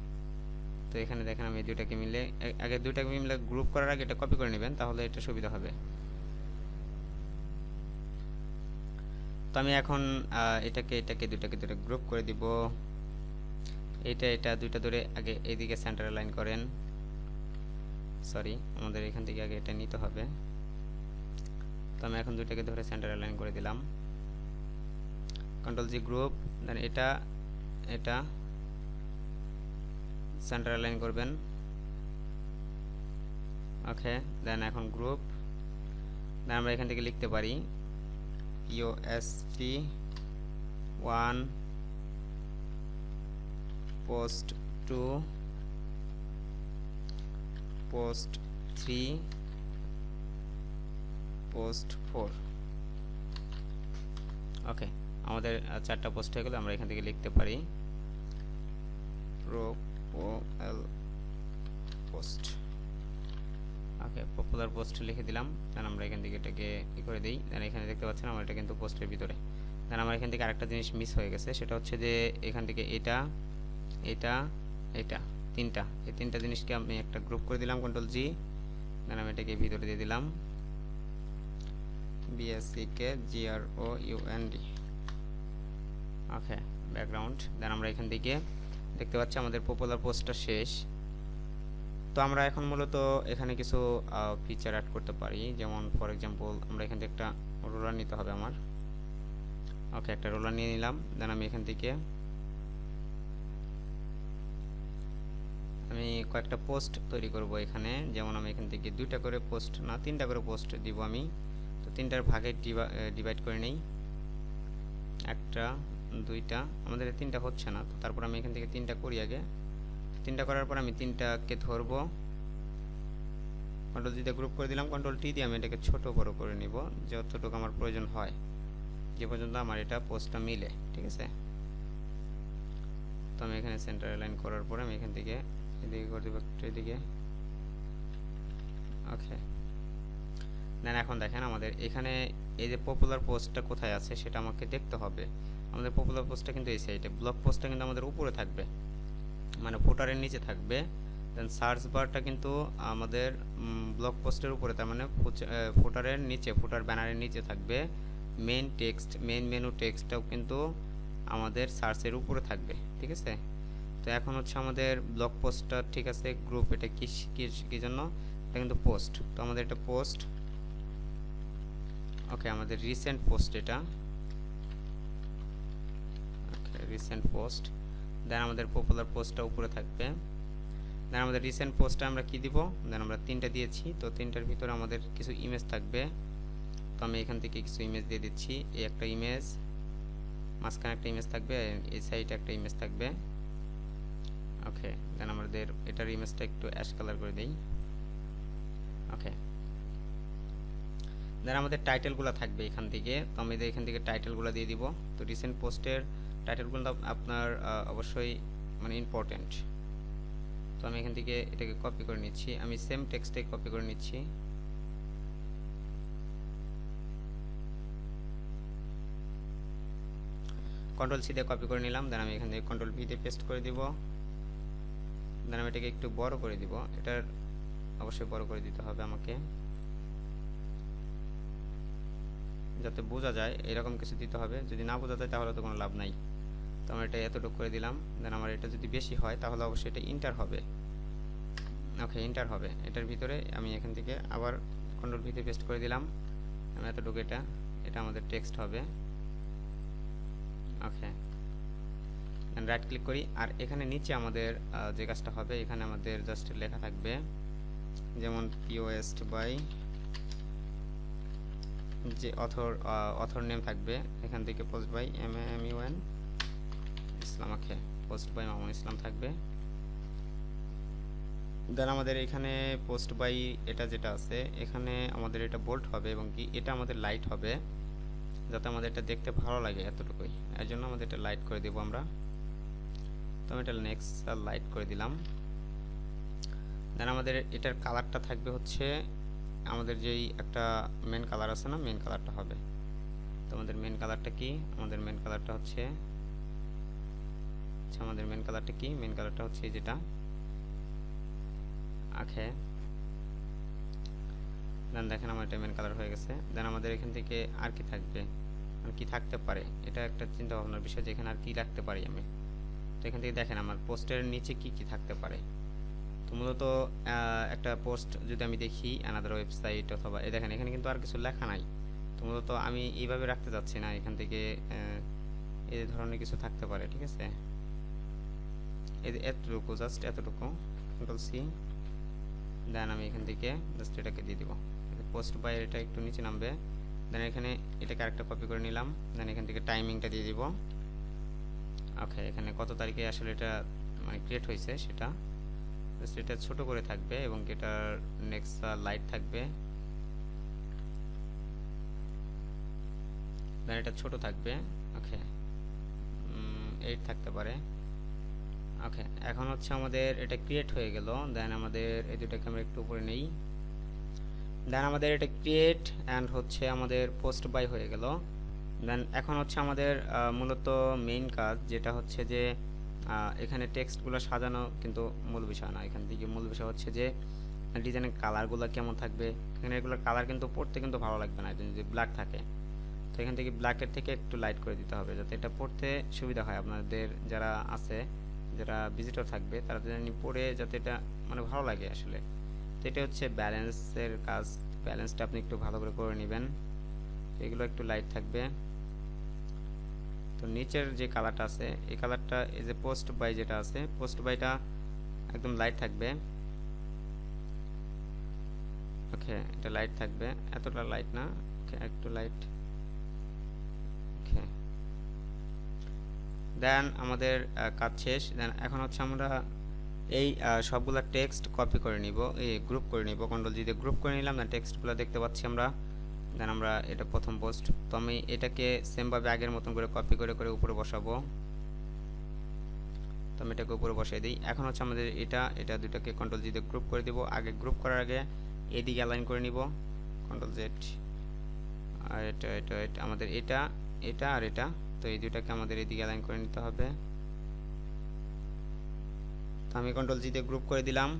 তো এখানে দেখেন আমি দুইটাকে মিলে আগে দুইটাকে মিলে গ্রুপ করার আগে এটা কপি করে নেবেন, তাহলে এটা সুবিধা হবে। তো আমি এখন এটাকে দুইটাকে গ্রুপ করে দিব। এটা দুইটা ধরে আগে এইদিকে সেন্টার লাইন করেন। সরি, আমাদের এখান থেকে আগে এটা নিতে হবে। তো আমি এখন দুইটাকে ধরে সেন্টার লাইন করে দিলাম। কন্ট্রোল জি গ্রুপ, দেন এটা সেন্টার লাইন করবেন। ওকে, দেন এখন গ্রুপ, দেন আমরা এখান থেকে লিখতে পারি পোস্ট 1 পোস্ট 2 পোস্ট 3 পোস্ট 4। ওকে, আমাদের 4টা পোস্ট হয়ে গেল। আমরা এখান থেকে লিখতে পারি পোস্ট। ওকে, পপুলার পোস্ট লিখে দিলাম। দেন আমরা এখান থেকে এটাকে করে দিই। দেন এখানে দেখতে পাচ্ছেন আমার এটা কিন্তু পোস্টের ভিতরে। দেন আমার এখান থেকে আরেকটা জিনিস মিস হয়ে গেছে, সেটা হচ্ছে যে এখান থেকে এটা এই তিনটা জিনিসকে আমি একটা গ্রুপ করে দিলাম, কন্ট্রোল জি। দেন আমি এটাকে ভিতরে দিয়ে দিলাম BSCKGROUND। ওকে, ব্যাকগ্রাউন্ড। দেন আমরা এখান থেকে দেখতে পাচ্ছি আমাদের পপুলার পোস্টটা শেষ। তো আমরা এখন মূলত এখানে কিছু ফিচার অ্যাড করতে পারি, যেমন ফর এক্সাম্পল আমরা এখান থেকে একটা রোলার নিতে হবে আমার। ওকে, একটা রোলার নিয়ে নিলাম। দেন আমি এখান থেকে আমি কয়েকটা পোস্ট তৈরি করব এখানে। যেমন আমি এখান থেকে 2টা করে পোস্ট না 3টা করে পোস্ট দিব আমি। তো 3টার ভাগে ডিভাইড করে নেই, 1টা 2টা, আমাদের 3টা হচ্ছে না। তো তারপর আমি এখান থেকে 3টা করি আগে। 3টা করার পর আমি 3টাকে ধরবো, কন্ট্রোল জি দিয়ে গ্রুপ করে দিলাম। কন্ট্রোল টি দিয়ে আমি এটাকে ছোট বড় করে নিব যতটুকু আমার প্রয়োজন হয়, যে পর্যন্ত আমার এটা পোস্টটা মিলে। ঠিক আছে, তো আমি এখানে সেন্টার অ্যালাইন করার পরে আমি এখান থেকে এদিকে করে দেবো একটু এদিকে। ওকে, দেন এখন দেখেন আমাদের এখানে এই যে পপুলার পোস্টটা কোথায় আছে সেটা আমাকে দেখতে হবে। আমাদের পপুলার পোস্টটা কিন্তু এই সাইডে, ব্লগ পোস্টটা কিন্তু আমাদের উপরে থাকবে, মানে ফুটারের নিচে থাকবে। দেন সার্চ বারটা কিন্তু আমাদের ব্লগ পোস্টের উপরে, তার মানে ফুটারের নিচে, ফুটার ব্যানারের নিচে থাকবে। মেন টেক্সট, মেন মেনু টেক্সটটাও কিন্তু আমাদের সার্চের উপরে থাকবে, ঠিক আছে। তো এখন হচ্ছে আমাদের ব্লগ পোস্টটা ঠিক আছে, গ্রুপ এটা কী জন্য, এটা কিন্তু পোস্ট। তো আমাদের এটা পোস্ট, ওকে, আমাদের রিসেন্ট পোস্ট এটা, ওকে রিসেন্ট পোস্ট। দেন আমাদের পপুলার পোস্টটা উপরে থাকবে। দেন আমাদের রিসেন্ট পোস্টে আমরা কি দিব, দেন আমরা 3টা দিয়েছি, তো 3টার ভিতরে আমাদের কিছু ইমেজ থাকবে। তো আমি এখান থেকে কিছু ইমেজ দিয়ে দিচ্ছি। এই একটা ইমেজ, মাঝখানে একটা ইমেজ থাকবে, এই সাইডে একটা ইমেজ থাকবে। ওকে, দেন আমাদের এটার ইমেজটা একটু অ্যাশ কালার করে দিই। ওকে, দেন আমাদের টাইটেলগুলো থাকবে এখান থেকে। তো আমি এখান থেকে টাইটেলগুলো দিয়ে দিব। তো রিসেন্ট পোস্টের টাইটেলগুলো আপনার অবশ্যই মানে ইম্পর্টেন্ট। তো আমি এখান থেকে এটাকে কপি করে নিচ্ছি, আমি সেম টেক্সটে কপি করে নিচ্ছি। কন্ট্রোল সি দিয়ে কপি করে নিলাম। দেন আমি এখান থেকে কন্ট্রোল ভি দিয়ে পেস্ট করে দিব। দেন আমি এটাকে একটু বড় করে দিব, এটার অবশ্যই বড় করে দিতে হবে আমাকে, যাতে বোঝা যায়, এরকম কিছু দিতে হবে। যদি না বোঝা যায় তাহলে তো কোনো লাভ নাই। তো আমরা এটা এতটুকু করে দিলাম। দেন আমার এটা যদি বেশি হয় তাহলে অবশ্যই এটা ইন্টার হবে। ওকে, ইন্টার হবে। এটার ভিতরে আমি এখান থেকে আবার কন্ট্রোল ভিতে পেস্ট করে দিলাম। আমি এতটুকু, এটা আমাদের টেক্সট হবে। ওকে, দেন রাইট ক্লিক করি। আর এখানে নিচে আমাদের যে কাজটা হবে, এখানে আমাদের জাস্ট লেখা থাকবে, যেমন পিওএসট বাই, যে অথর নেম থাকবে এখান থেকে post by MAMUN Islam. Okay, post by Mamun Islam থাকবে। দেন আমাদের এখানে পোস্ট বাই এটা যেটা আছে, এখানে আমাদের এটা বোল্ড হবে এবং কি এটা আমাদের লাইট হবে, যাতে আমাদের এটা দেখতে ভালো লাগে, এতটুকুই। এর জন্য আমাদের এটা লাইট করে দেব আমরা। তো আমি এটা নেক্সট লাইট করে দিলাম। দেন আমাদের এটার কালারটা থাকবে হচ্ছে আমাদের যেই একটা মেন কালার আছে না, মেন কালারটা হবে। তো আমাদের মেন কালারটা কি, আমাদের মেন কালারটা হচ্ছে, আচ্ছা আমাদের মেন কালারটা কি, মেন কালারটা হচ্ছে যেটা। ওকে, দেন দেখেন আমার এটা মেন কালার হয়ে গেছে। দেন আমাদের এখান থেকে আর কি থাকবে, আর কি থাকতে পারে, এটা একটা চিন্তা ভাবনার বিষয় যে এখানে আর কি রাখতে পারি আমি। তো এখান থেকে দেখেন আমার পোস্টের নিচে কি কি থাকতে পারে। তো মূলত একটা পোস্ট যদি আমি দেখি অ্যানাদার ওয়েবসাইট অথবা এই দেখেন এখানে কিন্তু আর কিছু লেখা নাই। তো মূলত আমি এইভাবে রাখতে যাচ্ছি না, এখান থেকে এই ধরনের কিছু থাকতে পারে, ঠিক আছে। এই যে এতটুকু, জাস্ট এতটুকু, কন্ট্রোল সি। দেন আমি এখান থেকে জাস্ট এটাকে দিয়ে দিব, পোস্ট বাই এটা একটু নিচে নামবে। দেন এখানে এটাকে আরেকটা কপি করে নিলাম। দেন এখান থেকে টাইমিংটা দিয়ে দিব। ওকে, এখানে কত তারিখে আসলে এটা মানে ক্রিয়েট হয়েছে সেটা, এটা ছোট করে থাকবে এবং এটার নেক্সট লাইট থাকবে। দেন এটা ছোট থাকবে। ওকে, 8 থাকতে পারে। ওকে, এখন হচ্ছে আমাদের এটা ক্রিয়েট হয়ে গেল। দেন আমাদের এই দুটাকে আমরা একটু উপরে নেই। দেন আমাদের এটা ক্রিয়েট অ্যান্ড হচ্ছে আমাদের পোস্ট বাই হয়ে গেল। দেন এখন হচ্ছে আমাদের মূলত মেইন কাজ, যেটা হচ্ছে যে এখানে টেক্সটগুলো সাজানো কিন্তু মূল বিষয় না। এখান থেকে মূল বিষয় হচ্ছে যে ডিজাইনের কালারগুলো কেমন থাকবে। এখানে এগুলোর কালার কিন্তু পড়তে কিন্তু ভালো লাগবে না, এটা যদি ব্ল্যাক থাকে। তো এখান থেকে ব্ল্যাকের থেকে একটু লাইট করে দিতে হবে, যাতে এটা পড়তে সুবিধা হয় আপনাদের যারা আছে, যারা ভিজিটর থাকবে তারা জানি পড়ে যাতে এটা মানে ভালো লাগে আসলে। তো এটা হচ্ছে ব্যালেন্সের কাজ, ব্যালেন্সটা আপনি একটু ভালো করে নেবেন। এগুলো একটু লাইট থাকবে। তো নিচের যে কালারটা আছে এই কালারটা, এই যে পোস্ট বাই যেটা আছে, পোস্ট বাইটা একদম লাইট থাকবে। ওকে, এটা লাইট থাকবে, এতটা লাইট না, ওকে একটু লাইট। ওকে, দেন আমাদের কাজ শেষ। দেন এখন হচ্ছে আমরা এই সবগুলা টেক্সট কপি করে নিব, এই গ্রুপ করে নিব, কন্ট্রোল জি দিয়ে গ্রুপ করে নিলাম। দেন টেক্সটগুলো দেখতে পাচ্ছি আমরা। দেন আমরা এটা প্রথম পোস্ট, তো আমি এটাকে সেমভাবে আগের মতন করে কপি করে উপরে বসাবো। তো আমি এটাকে উপরে বসিয়ে দিই। এখন হচ্ছে আমাদের এটা দুটাকে কন্ট্রোল জি দিয়ে গ্রুপ করে দিব। আগে গ্রুপ করার আগে এদিকে অ্যালাইন করে নিব, কন্ট্রোল জেড। আর এটা আমাদের এটা আর এটা, তো এই দুটাকে আমাদের এদিকে অ্যালাইন করে নিতে হবে। তো আমি কন্ট্রোল জি দিয়ে গ্রুপ করে দিলাম।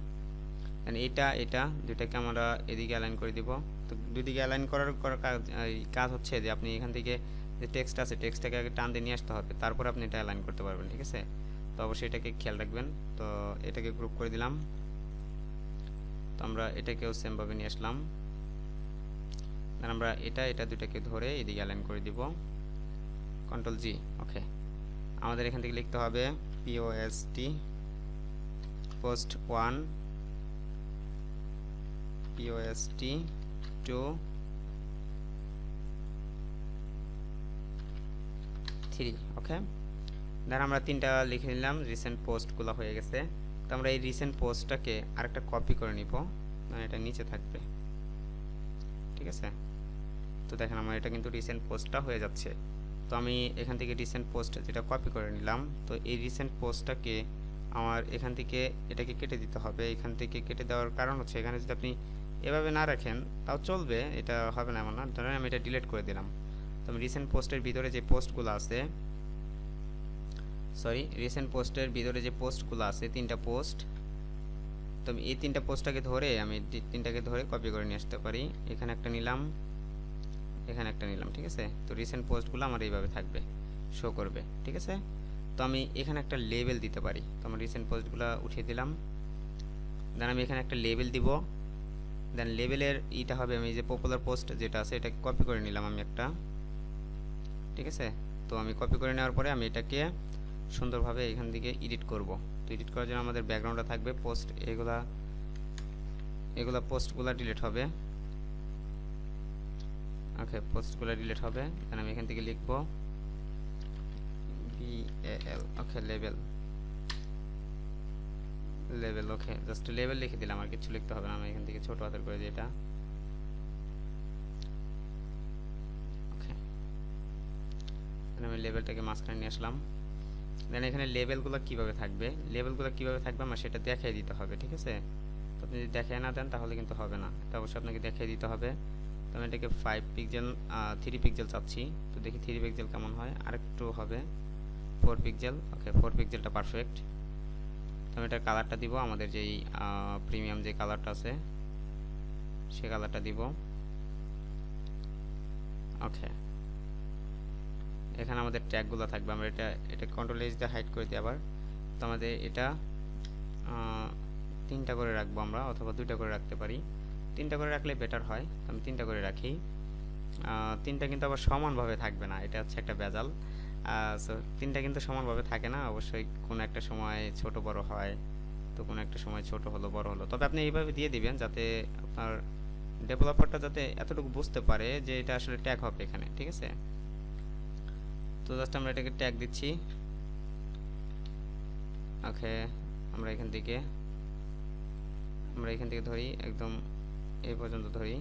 এটা দুটাকে আমরা এদিকে অ্যালাইন করে দিব। তো দুদিকে অ্যালাইন করার কাজ হচ্ছে যে আপনি এখান থেকে যে টেক্সট আছে টেক্সটটাকে আগে টান দিয়ে নিয়ে আসতে হবে, তারপর আপনি এটা অ্যালাইন করতে পারবেন, ঠিক আছে? তো অবশ্যই এটাকে খেয়াল রাখবেন। তো এটাকে গ্রুপ করে দিলাম। তো আমরা এটাকেও সেমভাবে নিয়ে আসলাম। আমরা এটা দুটাকে ধরে এদিকে অ্যালাইন করে দিব, কন্ট্রোল জি। ওকে, আমাদের এখান থেকে লিখতে হবে পোস্ট 1 post 2 3। ওকে, দেন আমরা তিনটা লিখে নিলাম, রিসেন্ট পোস্টগুলো হয়ে গেছে। তো আমরা এই রিসেন্ট পোস্টটাকে আরেকটা কপি করে নিব, মানে এটা নিচে থাকবে, ঠিক আছে? তো দেখেন আমার এটা কিন্তু রিসেন্ট পোস্টটা হয়ে যাচ্ছে। তো আমি এখান থেকে রিসেন্ট পোস্ট যেটা কপি করে নিলাম, তো এই রিসেন্ট পোস্টটাকে আমার এখান থেকে এটাকে কেটে দিতে হবে। এখান থেকে কেটে দেওয়ার কারণ হচ্ছে এখানে যদি আপনি এভাবে না রাখেন তাও চলবে, এটা হবে না এমন না। ধরেন আমি এটা ডিলিট করে দিলাম। তো আমি রিসেন্ট পোস্টের ভিতরে যে পোস্টগুলো আছে, রিসেন্ট পোস্টের ভিতরে যে পোস্টগুলো আছে, তিনটা পোস্ট, তো আমি এই তিনটা পোস্টটাকে ধরে তিনটাকে ধরে কপি করে নিয়ে আসতে পারি। এখানে একটা নিলাম, এখানে একটা নিলাম, ঠিক আছে? তো রিসেন্ট পোস্টগুলো আমার এইভাবে থাকবে, শো করবে, ঠিক আছে? তো আমি এখানে একটা লেবেল দিতে পারি। তো আমার রিসেন্ট পোস্টগুলো উঠিয়ে দিলাম। দেন আমি এখানে একটা লেবেল দিব। দেন লেবেলের ইটা হবে, আমি যে পপুলার পোস্ট যেটা আছে এটাকে কপি করে নিলাম আমি একটা, ঠিক আছে? তো আমি কপি করে নেওয়ার পরে আমি এটাকে সুন্দরভাবে এখান থেকে এডিট করব। তো এডিট করার জন্য আমাদের ব্যাকগ্রাউন্ডে থাকবে পোস্ট, এগুলা পোস্টগুলো ডিলিট হবে। ওকে, পোস্টগুলো ডিলিট হবে। দেন আমি এখান থেকে লিখব BAL। ওকে, লেভেল। ওকে, জাস্ট লেভেল লিখে দিলাম, আর কিছু লিখতে হবে না। আমি এখান থেকে ছোট হাতের করে দিই এটা। ওকে, আমি লেভেলটাকে মাঝখানে নিয়ে আসলাম। দেন এখানে লেভেলগুলো কিভাবে থাকবে আমার সেটা দেখিয়ে দিতে হবে, ঠিক আছে? তো আপনি যদি দেখিয়ে না দেন তাহলে কিন্তু হবে না, এটা অবশ্যই আপনাকে দেখিয়ে দিতে হবে। তো আমি এটাকে 5 পিক্সেল 3 পিক্সেল চাচ্ছি। তো দেখি 3 পিক্সেল কেমন হয়, আরেকটু হবে 4 পিক্সেল। ওকে, 4 পিক্সেলটা পারফেক্ট। তো আমি এটার কালারটা দিব, আমাদের যেই প্রিমিয়াম যে কালারটা আছে সে কালারটা দিব। ওকে, এখানে আমাদের ট্যাগগুলো থাকবে। আমরা এটা কন্ট্রোল এজ দিয়ে হাইড করে দিই আবার। তো আমাদের এটা 3টা করে রাখবো আমরা, অথবা 2টা করে রাখতে পারি। 3টা করে রাখলে বেটার হয়, আমি 3টা করে রাখি। 3টা কিন্তু আবার সমানভাবে থাকবে না, এটা হচ্ছে একটা ভেজাল। সো 3টা কিন্তু সমানভাবে থাকে না, অবশ্যই কোনো একটা সময় ছোট বড় হয়। তো কোনো একটা সময় ছোট হলো বড় হলো, তবে আপনি এইভাবে দিয়ে দিবেন যাতে আপনার ডেভেলপারটা যাতে এতটুকু বুঝতে পারে যে এটা আসলে ট্যাগ হবে এখানে, ঠিক আছে? তো জাস্ট আমরা এটাকে ট্যাগ দিচ্ছি। ওকে, আমরা এখান থেকে ধরি, একদম এই পর্যন্ত ধরি,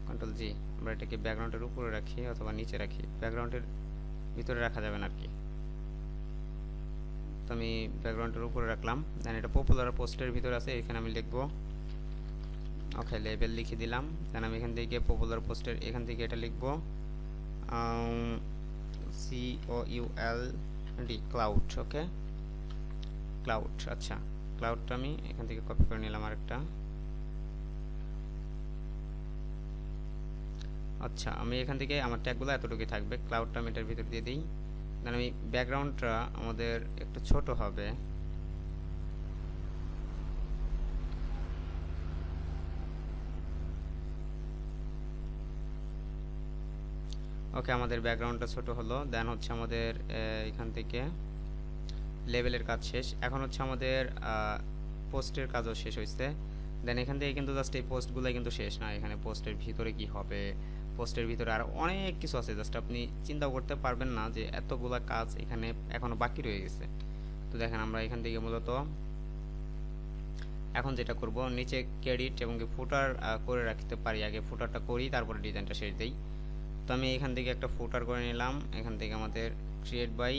কন্ট্রোল জি। আমরা এটাকে ব্যাকগ্রাউন্ডের উপরে রাখি অথবা নিচে রাখি, ব্যাকগ্রাউন্ডের ভিতরে রাখা যাবে না আর কি। তো আমি ব্যাকগ্রাউন্ডের উপরে রাখলাম। দেন এটা পপুলার পোস্টের ভিতরে আছে, এখানে আমি লিখবো। ওকে, লেবেল লিখে দিলাম। দেন আমি এখান থেকে পপুলার পোস্টের এখান থেকে এটা লিখবো COULD, ক্লাউড। Okay, cloud. আচ্ছা, ক্লাউডটা আমি এখান থেকে কপি করে নিলাম আরেকটা। আচ্ছা, আমি এখান থেকে আমার ট্যাগগুলো এতটুকুই থাকবে, ক্লাউডটা আমি এটার ভিতর দিয়ে দিই। দেন আমি ব্যাকগ্রাউন্ডটা আমাদের একটু ছোট হবে। ওকে, আমাদের ব্যাকগ্রাউন্ডটা ছোট হলো। দেন হচ্ছে আমাদের এখান থেকে লেভেলের কাজ শেষ। এখন হচ্ছে আমাদের পোস্টের কাজও শেষ হয়েছে। দেন এখান থেকে কিন্তু জাস্ট এই পোস্টগুলোই কিন্তু শেষ না, এখানে পোস্টের ভিতরে কি হবে, পোস্টের ভিতরে আর অনেক কিছু আছে, জাস্ট আপনি চিন্তাও করতে পারবেন না যে এতগুলা কাজ এখানে এখনো বাকি রয়ে গেছে। তো দেখেন আমরা এখান থেকে মূলত এখন যেটা করব, নিচে ক্রেডিট এবং ফুটার করে রাখতে পারি। আগে ফুটারটা করি, তারপরে ডিজাইনটা শেষ দেই। তো আমি এখান থেকে একটা ফুটার করে নিলাম। এখান থেকে আমাদের ক্রিয়েট বাই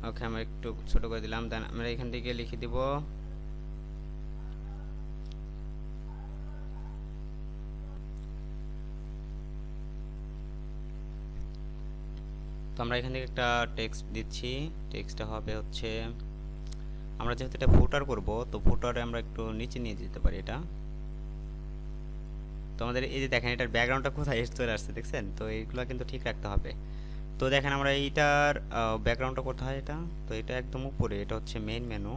ওকে, আমরা একটু ছোট করে দিলাম। দেন আমরা এখান থেকে লিখে দিব তো আমরা এখান থেকে একটা টেক্সট দিচ্ছি। টেক্সটটা হবে হচ্ছে, আমরা যেহেতু এটা ফুটার করব, তো ফুটারে আমরা একটু নিচে নিয়ে যেতে পারি এটা। তো আমাদের এই যে দেখেন এটার ব্যাকগ্রাউন্ডটা কোথায় চলে আসছে, দেখছেন? তো এইগুলো কিন্তু ঠিক রাখতে হবে। তো দেখেন আমরা এইটার ব্যাকগ্রাউন্ডটা কোথায়, এটা তো এটা একদম উপরে, এটা হচ্ছে মেইন মেনু।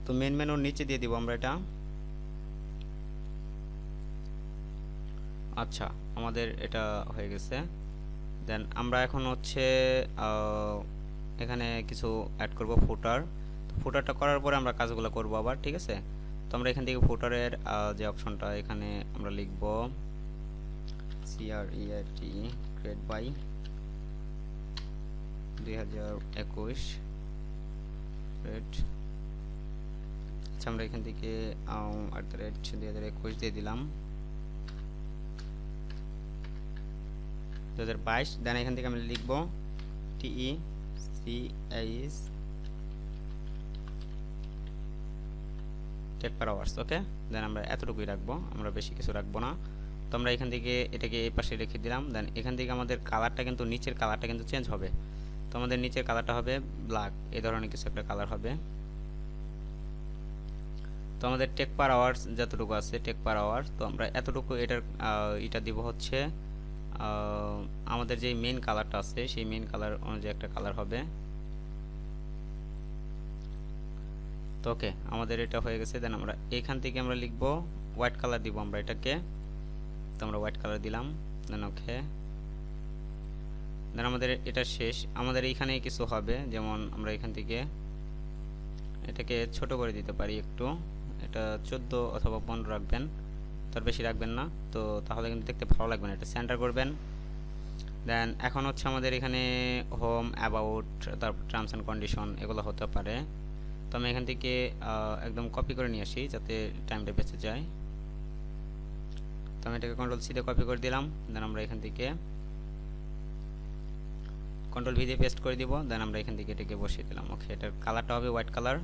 তো মেইন মেনুর নিচে দিয়ে দিব আমরা এটা। আচ্ছা, আমাদের এটা হয়ে গেছে। দেন আমরা এখন হচ্ছে এখানে কিছু অ্যাড করব, ফুটার। তো ফুটারটা করার পরে আমরা কাজগুলো করব আবার, ঠিক আছে? তো আমরা এখান থেকে ফুটারের যে অপশনটা এখানে আমরা লিখব CREAT ক্রিয়েট বাই 2021 ক্রিয়েট। আচ্ছা, আমরা এখান থেকে @2021 দিয়ে দিলাম 2022। দেন এখান থেকে আমি লিখব TECIS টেক পার আওয়ার্স। ওকে, দেন আমরা এতটুকুই রাখবো, আমরা বেশি কিছু রাখবো না। তো আমরা এখান থেকে এটাকে এই পাশে রেখে দিলাম। দেন এখান থেকে আমাদের কালারটা কিন্তু, নিচের কালারটা কিন্তু চেঞ্জ হবে। তো আমাদের নিচের কালারটা হবে ব্ল্যাক, এই ধরনের কিছু একটা কালার হবে। তো আমাদের টেক পার আওয়ার্স যতটুকু আছে, টেক পার আওয়ার্স, তো আমরা এতটুকু এটার এটা দিব হচ্ছে আমাদের যে মেইন কালারটা আছে সেই মেইন কালার অনুযায়ী একটা কালার হবে। তো ওকে, আমাদের এটা হয়ে গেছে। দেন আমরা এখান থেকে আমরা লিখব হোয়াইট কালার দিব আমরা এটাকে। তো আমরা হোয়াইট কালার দিলাম। দেন ওকে, দেন আমাদের এটা শেষ। আমাদের এইখানে কিছু হবে, যেমন আমরা এখান থেকে এটাকে ছোট করে দিতে পারি একটু। এটা 14 অথবা 15 রাখবেন, তার বেশি রাখবেন না, তো তাহলে কিন্তু দেখতে ভালো লাগবে না। এটা সেন্টার করবেন। দেন এখন হচ্ছে আমাদের এখানে হোম, অ্যাবাউট, তারপর টার্মস অ্যান্ড কন্ডিশন এগুলো হতে পারে। তো আমি এখান থেকে একদম কপি করে নিয়ে আসি যাতে টাইমটা বেঁচে যায়। তো আমি এটাকে Ctrl+C দিয়ে কপি করে দিলাম। দেন আমরা এখান থেকে Ctrl+V দিয়ে পেস্ট করে দিব। দেন আমরা এখান থেকে এটাকে বসিয়ে দিলাম। ওকে, এটার কালারটা হবে হোয়াইট কালার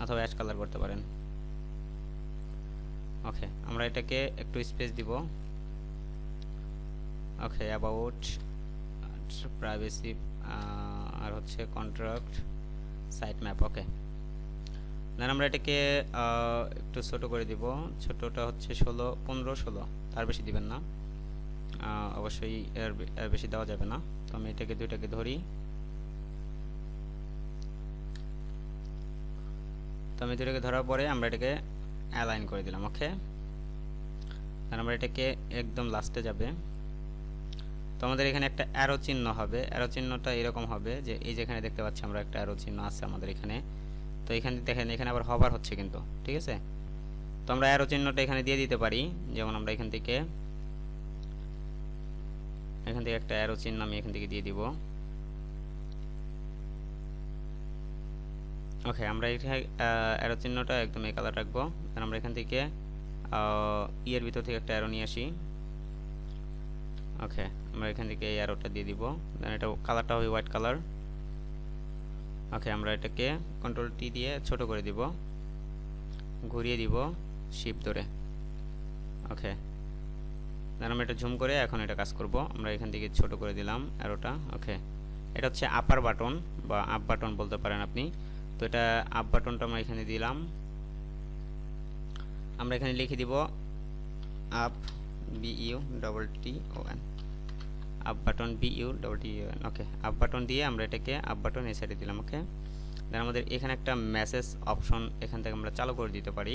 অথবা অ্যাশ কালার করতে পারেন। ওকে, আমরা এটাকে একটু স্পেস দিব। ওকে, অ্যাবাউট, প্রাইভেসি, আর হচ্ছে কন্ট্রাক্ট, সাইট ম্যাপ। ওকে, দেন আমরা এটাকে একটু ছোট করে দিব। ছোটটা হচ্ছে 16, 15, 16, তার বেশি দিবেন না, অবশ্যই এর বেশি দেওয়া যাবে না। তো আমি এটাকে দুইটাকে ধরি। তো আমি দুইটাকে ধরার পরে আমরা এটাকে অ্যালাইন করে দিলাম। ওকে, আর আমরা এটাকে একদম লাস্টে যাবে। তো আমাদের এখানে একটা অ্যারো চিহ্ন হবে। অ্যারো চিহ্নটা এরকম হবে যে এই যেখানে দেখতে পাচ্ছি আমরা একটা অ্যারো চিহ্ন আছে আমাদের এখানে। তো এখানে দেখেন, এখানে আবার হবার হচ্ছে কিন্তু, ঠিক আছে? তো আমরা অ্যারো চিহ্নটা এখানে দিয়ে দিতে পারি। যেমন আমরা এখান থেকে একটা অ্যারো চিহ্ন আমি এখান থেকে দিয়ে দিব। ওকে, আমরা এখানে অ্যারো চিহ্নটা একদম এই কালার রাখবো। আর আমরা এখান থেকে এর ভিতর থেকে একটা অ্যারো নিয়ে আসি। ওকে, আমরা এখান থেকে এই অ্যারোটা দিয়ে দিব। দেন এটা কালারটা হবে হোয়াইট কালার। ওকে, আমরা এটাকে Ctrl+T দিয়ে ছোট করে দিব, ঘুরিয়ে দিব শিফট ধরে। ওকে, দেন আমরা এটা জুম করে এখন এটা কাজ করব। আমরা এখান থেকে ছোট করে দিলাম অ্যারোটা। ওকে, এটা হচ্ছে আপার বাটন বা আপ বাটন বলতে পারেন আপনি। তো এটা আপ বাটনটা আমরা এখানে দিলাম। আমরা এখানে লিখে দিব up, BUTTON, up button, BUTTON। ওকে, আপ বাটন দিয়ে আমরা এটাকে আপ বাটন এই সাইডে দিলাম। ওকে, দেন আমাদের এখানে একটা মেসেজ অপশন এখান থেকে আমরা চালু করে দিতে পারি।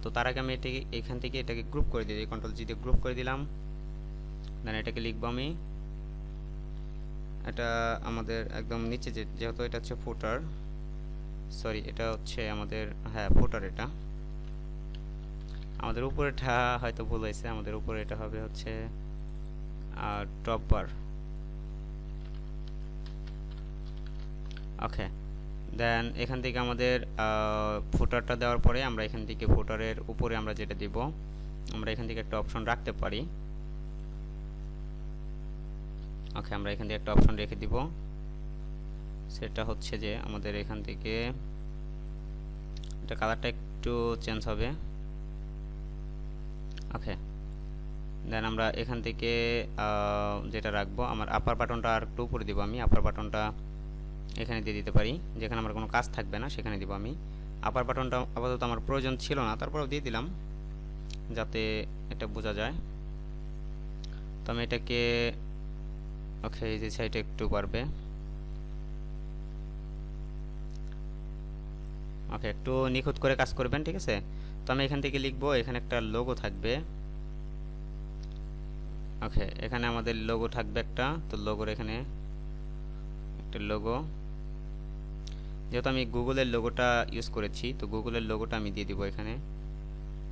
তো তার আগে আমি এটাকে এখান থেকে এটাকে গ্রুপ করে দিই। Ctrl+G দিয়ে গ্রুপ করে দিলাম। দেন এটাকে লিখবো আমি, এটা আমাদের একদম নিচে, যেহেতু এটা হচ্ছে ফুটার, সরি এটা হচ্ছে আমাদের, হ্যাঁ ফুটার, এটা আমাদের উপরেটা হয়তো ভুল হয়েছে, আমাদের উপরে এটা হবে হচ্ছে টপ বার। ওকে, দেন এখান থেকে আমাদের ফুটারটা দেওয়ার পরে আমরা এখান থেকে ফুটারের উপরে আমরা যেটা দিব, আমরা এখান থেকে একটা অপশন রাখতে পারি। ওকে, আমরা এখান থেকে একটা অপশন রেখে দিব, সেটা হচ্ছে যে আমাদের এখান থেকে এটা কালারটা একটু চেঞ্জ হবে। ওকে, দেন আমরা এখান থেকে যেটা রাখবো, আমার আপার বাটনটা আর একটু উপরে দিব। আমি আপার বাটনটা এখানে দিয়ে দিতে পারি, যেখানে আমার কোনো কাজ থাকবে না সেখানে দিব আমি। আপার বাটনটা আপাতত আমার প্রয়োজন ছিল না, তারপরেও দিয়ে দিলাম যাতে এটা বোঝা যায়। তো আমি এটাকে ওকে, এই যে সাইডে একটু বাড়বে। ওকে, একটু নিখুঁত করে কাজ করবেন, ঠিক আছে। তো আমি এখান থেকে লিখবো, এখানে একটা লোগো থাকবে। ওকে, এখানে আমাদের লোগো থাকবে একটা, তো লোগোর এখানে একটা লোগো, যেহেতু আমি গুগলের লোগোটা ইউজ করেছি তো গুগলের লোগোটা আমি দিয়ে দিব এখানে।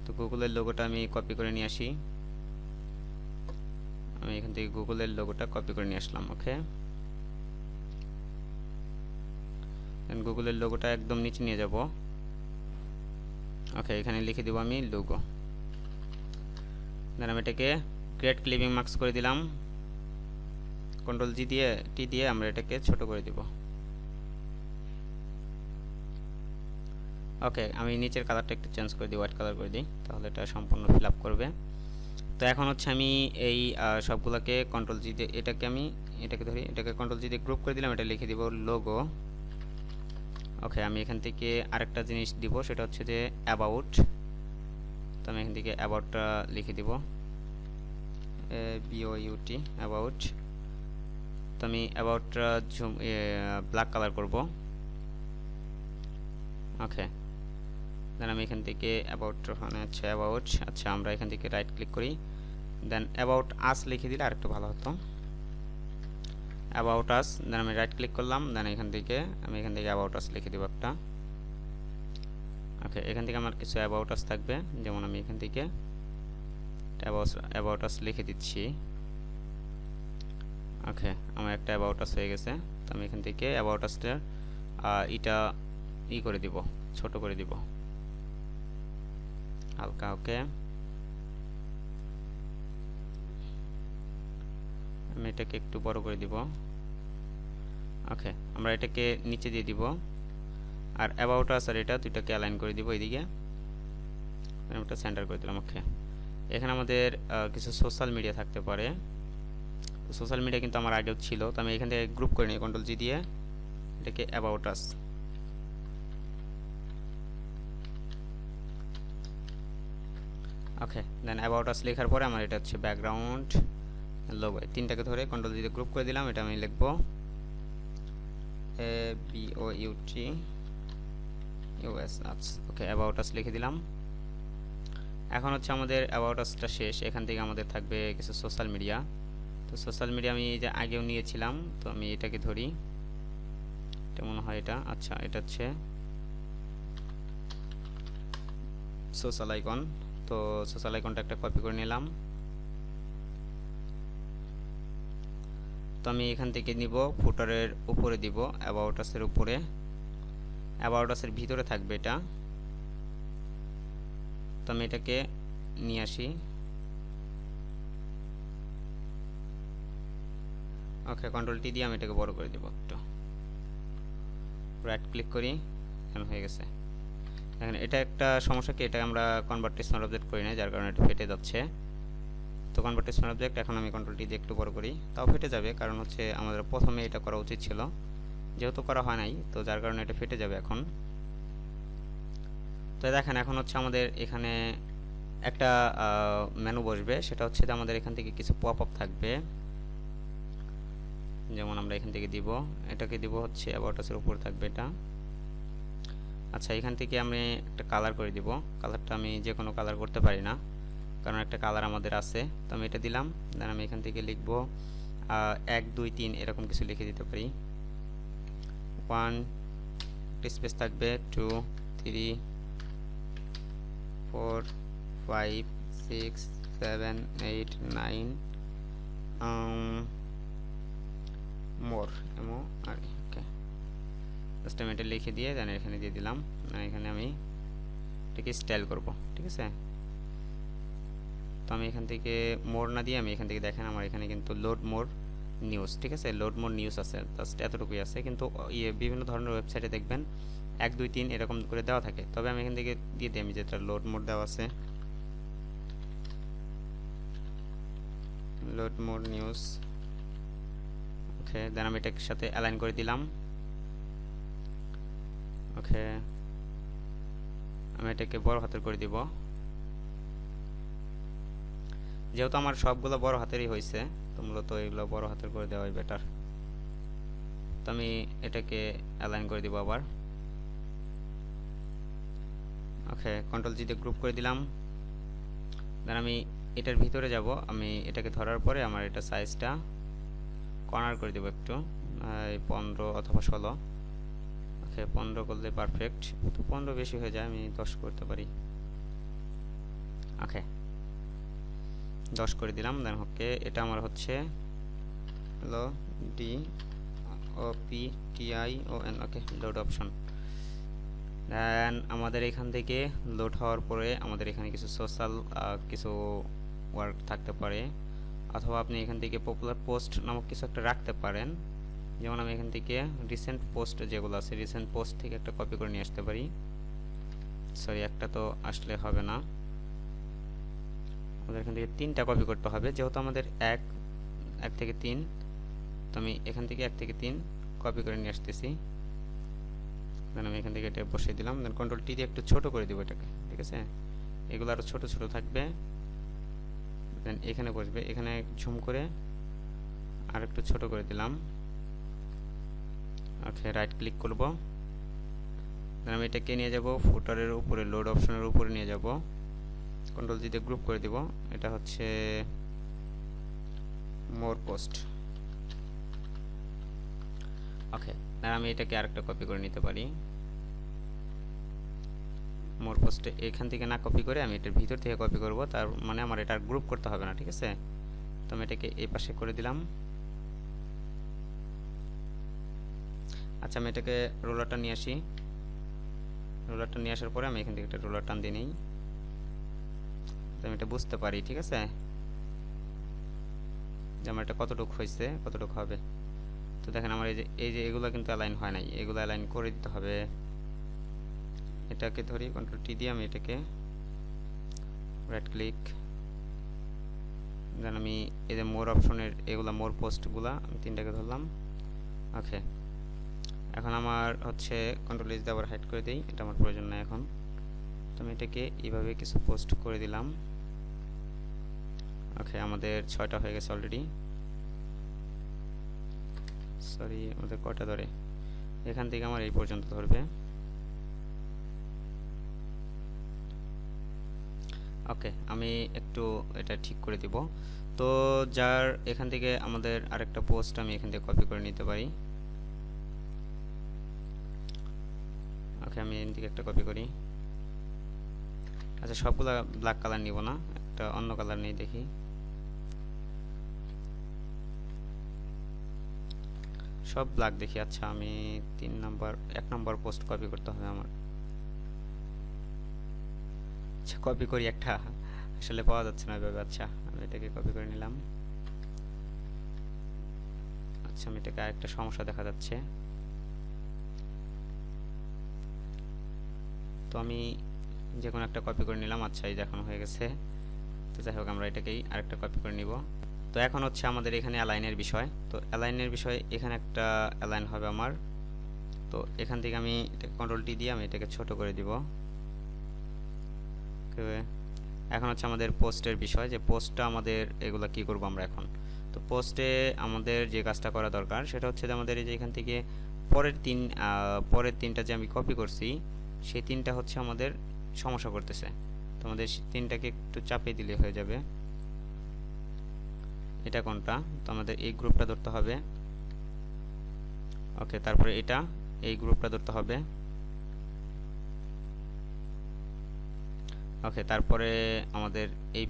তো গুগলের লোগোটা আমি কপি করে নিয়ে আসি, আমি এখান থেকে গুগলের লোগোটা কপি করে নিয়ে আসলাম। ওকে, গুগলের লোগোটা একদম নিচে নিয়ে যাব। ওকে, এখানে লিখে দিব আমি লোগো। দেন আমি এটাকে ক্রিয়েট ক্লিপিং মার্কস করে দিলাম, কন্ট্রোল টি দিয়ে আমরা এটাকে ছোট করে দিব। ওকে, আমি নিচের কালারটা একটু চেঞ্জ করে দিই, হোয়াইট কালার করে দিই, তাহলে এটা সম্পূর্ণ ফিল আপ করবে। তো এখন হচ্ছে আমি এই সবগুলোকে কন্ট্রোল জি দিয়ে এটাকে ধরি, এটাকে কন্ট্রোল জি দিয়ে গ্রুপ করে দিলাম, এটা লিখে দিব লোগো। ওকে, আমি এখান থেকে আরেকটা জিনিস দিব, সেটা হচ্ছে যে অ্যাবাউট। তো আমি এখান থেকে অ্যাবাউটটা লিখে দিব, বিওইউটি অ্যাবাউট। তো আমি অ্যাবাউটটা ব্ল্যাক কালার করব। ওকে, দেন আমি এখান থেকে অ্যাবাউট ওখানে আছে অ্যাবাউট। আচ্ছা, আমরা এখান থেকে রাইট ক্লিক করি, দেন অ্যাবাউট আস লিখে দিলে আরেকটু ভালো হতো, অ্যাবাউট আস। দেন আমি রাইট ক্লিক করলাম, দেন এখান থেকে অ্যাবাউট আস লিখে দেবো একটা। ওকে, এখান থেকে আমার কিছু অ্যাবাউট আস থাকবে, যেমন আমি এখান থেকে অ্যাবাউট আস লিখে দিচ্ছি। ওকে, আমার একটা অ্যাবাউট আস হয়ে গেছে। তো আমি এখান থেকে অ্যাবাউট আসটার এটা করে দিব, ছোট করে দিব হালকা। ওকে, আমি এটাকে একটু বড় করে দিব। ওকে, আমরা এটাকে নিচে দিয়ে দিব, আর অ্যাবাউট আস আর এটা দুইটাকে অ্যালাইন করে দিব এইদিকে, ওটা সেন্টার করে দিলাম। ওকে, এখানে আমাদের কিছু সোশ্যাল মিডিয়া থাকতে পারে, তো সোশ্যাল মিডিয়া কিন্তু আমার আগেও ছিল, তো আমি এখান থেকে গ্রুপ করে নিই কন্ট্রোল জি দিয়ে, এটাকে about us. Okay, then about us লেখার পরে আমার এটা হচ্ছে ব্যাকগ্রাউন্ড লোগো, তিনটাকে ধরে কন্ট্রোল দিয়ে গ্রুপ করে দিলাম, এটা আমি লিখবো ABOUTUS। আচ্ছা, ওকে, অ্যাবাউট আস লিখে দিলাম। এখন হচ্ছে আমাদের অ্যাবাউট আসটা শেষ, এখান থেকে আমাদের থাকবে কিছু সোশ্যাল মিডিয়া। তো সোশ্যাল মিডিয়া আমি যে আগেও নিয়েছিলাম, তো আমি এটাকে ধরি, এটা মনে হয় এটা। আচ্ছা, এটা হচ্ছে সোশ্যাল আইকন। তো সোশ্যাল আইকনটা একটা কপি করে নিলাম, তো আমি এখান থেকে নিব ফুটারের উপরে দিব, অ্যাবাউট আসের উপরে, অ্যাবাউট আসের ভিতরে থাকবে এটা। তো আমি এটাকে নিয়ে আসি। ওকে, কন্ট্রোল টি দিয়ে আমি এটাকে বড় করে দেব একটু, রাইট ক্লিক করি, এখন হয়ে গেছে। এখন এটা একটা সমস্যা কি, এটা আমরা কনভার্ট টু স্মল অবজেক্ট করি না, যার কারণে এটা ফেটে যাচ্ছে। তো কনভার্ট টু স্মল অবজেক্ট এখন আমি কন্ট্রোল টি দিয়ে একটু বড় করি, তাও ফেটে যাবে, কারণ হচ্ছে আমাদের প্রথমে এটা করা উচিত ছিল, যেহেতু করা হয় নাই, তো যার কারণে এটা ফেটে যাবে এখন। তো দেখেন, এখন হচ্ছে আমাদের এখানে একটা মেনু বসবে, সেটা হচ্ছে যে আমাদের এখান থেকে কিছু পপ আপ থাকবে, যেমন আমরা এখান থেকে দিব, এটাকে দিব হচ্ছে অ্যাবাউট আসের উপরে থাকবে এটা। আচ্ছা, এখান থেকে আমি একটা কালার করে দিব, কালারটা আমি যে কোনো কালার করতে পারি না, কারণ একটা কালার আমাদের আছে। তো আমি এটা দিলাম, দেন আমি এখান থেকে লিখব 1 2 3 এরকম কিছু লিখে দিতে পারি। 1 স্পেস থাকবে, 2 3 4 5 6 7 8 9 মোর এমো আর ওকে, জাস্ট আমি এটা লিখে দিয়ে দেন এখানে দিয়ে দিলাম। এখানে আমি এটাকে স্টাইল করব, ঠিক আছে। তো আমি এখান থেকে মোর না দিয়ে আমি এখান থেকে দেখেন আমার এখানে কিন্তু লোড মোর নিউজ, ঠিক আছে, লোড মোর নিউজ আছে, জাস্ট এতটুকুই আছে। কিন্তু বিভিন্ন ধরনের ওয়েবসাইটে দেখবেন 1 2 3 এরকম করে দেওয়া থাকে। তবে আমি এখান থেকে দিয়ে দিই, আমি যেটা লোড মোর দেওয়া আছে, লোড মোর নিউজ। ওকে, দেন আমি এটার সাথে অ্যালাইন করে দিলাম। ওকে, আমি এটাকে বড় হাতের করে দিব, যেহেতু আমার সবগুলো বড় হাতেরই হয়েছে, তো মূলত এগুলো বড় হাতের করে দেওয়াই বেটার। তো আমি এটাকে অ্যালাইন করে দিব আবার। ওকে, কন্ট্রোল জি দিয়ে গ্রুপ করে দিলাম। দেন আমি এটার ভিতরে যাব, আমি এটাকে ধরার পরে আমার এটা সাইজটা কর্নার করে দেবো একটু, 15 অথবা 16। ওকে, 15 করলে পারফেক্ট, তো 15 বেশি হয়ে যায়, আমি 10 করতে পারি। ওকে, 10 করে দিলাম। দেন ওকে, এটা আমার হচ্ছে হলো DOPTION। ওকে, লোড অপশন। দেন আমাদের এখান থেকে লোড হওয়ার পরে আমাদের এখানে কিছু সোশ্যাল কিছু ওয়ার্ক থাকতে পারে, অথবা আপনি এখান থেকে পপুলার পোস্ট নামক কিছু একটা রাখতে পারেন। যেমন আমি এখান থেকে রিসেন্ট পোস্ট যেগুলো আছে, রিসেন্ট পোস্ট থেকে একটা কপি করে নিয়ে আসতে পারি। সরি, একটা তো আসলে হবে না, আমাদের এখান থেকে 3টা কপি করতে হবে, যেহেতু আমাদের 1 থেকে 3। তো আমি এখান থেকে 1 থেকে 3 কপি করে নিয়ে আসতেছি। দেন আমি এখান থেকে এটা বসিয়ে দিলাম। দেন কন্ট্রোল টি দিয়ে একটু ছোট করে দিব এটাকে, ঠিক আছে, এগুলো আরও ছোট ছোট থাকবে। দেন এখানে বসবে, এখানে ঝুম করে আর একটু ছোট করে দিলাম। ওকে, রাইট ক্লিক করব। দেন আমি এটাকে নিয়ে যাব ফুটারের উপরে, লোড অপশনের উপরে নিয়ে যাব, কন্ট্রোল জি দিয়ে গ্রুপ করে দিব। এটা হচ্ছে মোর পোস্ট। ওকে, দেন আমি এটাকে আরেকটা কপি করে নিতে পারি। মোর পোস্টে এখান থেকে না কপি করে আমি এটার ভিতর থেকে কপি করব, তার মানে আমার এটা গ্রুপ করতে হবে না, ঠিক আছে। তো আমি এটাকে এই পাশে করে দিলাম। আচ্ছা, আমি এটাকে রোলারটা নিয়ে আসি। রোলারটা নিয়ে আসার পরে আমি এখান থেকে একটা রোলার টান দিয়ে নিই, তো আমি এটা বুঝতে পারি, ঠিক আছে, যে আমার এটা কতটুকু হয়েছে, কতটুকু হবে। তো দেখেন আমার এই যে এগুলো কিন্তু অ্যালাইন হয় নাই, এগুলো অ্যালাইন করে দিতে হবে। এটাকে ধরি, কন্ট্রোল টি দিয়ে আমি এটাকে রাইট ক্লিক, দেন আমি এই যে মোর অপশনের এগুলা মোর পোস্টগুলা আমি 3টাকে ধরলাম। ওকে, এখন আমার হচ্ছে কন্ট্রোল এজ দিয়ে আবার হাইড করে দিই, এটা আমার প্রয়োজন নাই এখন। তো আমি এটাকে এইভাবে কিছু পোস্ট করে দিলাম। ওকে, আমাদের 6টা হয়ে গেছে অলরেডি। সরি, আমাদের কয়টা ধরে, এখান থেকে আমার এই পর্যন্ত ধরবে। ওকে, আমি একটু এটা ঠিক করে দিব। তো যার এখান থেকে আমাদের আরেকটা পোস্ট আমি এখান থেকে কপি করে নিতে পারি। ওকে, আমি এখান থেকে একটা কপি করি। আচ্ছা, সবগুলা ব্ল্যাক কালার নিব না, একটা অন্য কালার নিয়ে দেখি। সব ব্ল্যাক দেখি। আচ্ছা, আমি 1 নম্বর পোস্ট কপি করতে হবে আমার। আচ্ছা, কপি করি, একটা আসলে পাওয়া যাচ্ছে না ওইভাবে। আচ্ছা, আমি এটাকে কপি করে নিলাম। আচ্ছা, আমি এটাকে আরেকটা সমস্যা দেখা যাচ্ছে। তো আমি যে কোনো একটা কপি করে নিলাম। আচ্ছা, এই দেখানো হয়ে গেছে। তো যাই হোক, আমরা এটাকেই আরেকটা কপি করে নিব। তো এখন হচ্ছে আমাদের এখানে অ্যালাইনের বিষয়। তো অ্যালাইনের বিষয় এখানে একটা অ্যালাইন হবে আমার। তো এখান থেকে আমি এটাকে কন্ট্রোল টি দিয়ে আমি এটাকে ছোট করে দিব। এখন হচ্ছে আমাদের পোস্টের বিষয়, যে পোস্টটা আমাদের এগুলা কি করব আমরা এখন। তো পোস্টে আমাদের যে কাজটা করা দরকার সেটা হচ্ছে যে আমাদের এই যে এখান থেকে পরের 3টা যে আমি কপি করছি, সেই 3টা হচ্ছে আমাদের সমস্যা করতেছে। তো আমাদের 3টাকে একটু চাপিয়ে দিলে হয়ে যাবে। এটা কোনটা, তো আমাদের এই গ্রুপটা ধরতে হবে। ওকে, তারপরে এটা এই গ্রুপটা ধরতে হবে। ওকে, তারপরে আমাদের এই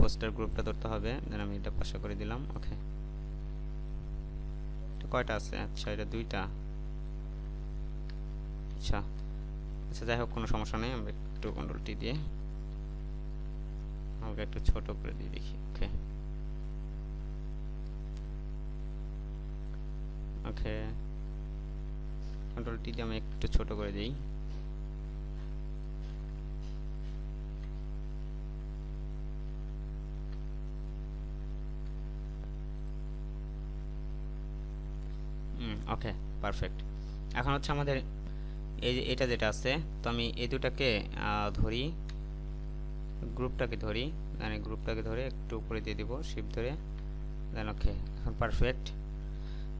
পোস্টার গ্রুপটা ধরতে হবে। দেন আমি এটা পাশে করে দিলাম। ওকে, এটা কয়টা আছে? আচ্ছা, এটা 2টা। আচ্ছা আচ্ছা, যাই হোক, কোনো সমস্যা নেই। আমরা একটু কন্ট্রোল টি দিয়ে আমাকে একটু ছোট করে দিয়ে দেখি। ওকে, ওকে, কন্ট্রোল টি দিয়ে আমি একটু ছোট করে দিই। ওকে, পারফেক্ট। এখন হচ্ছে আমাদের এই যে এটা যেটা আছে, তো আমি এই দুটাকে ধরি, গ্রুপটাকে ধরি, মানে গ্রুপটাকে ধরে একটু উপরে দিয়ে দিব শিফট ধরে, দেন ওকে, এখন পারফেক্ট।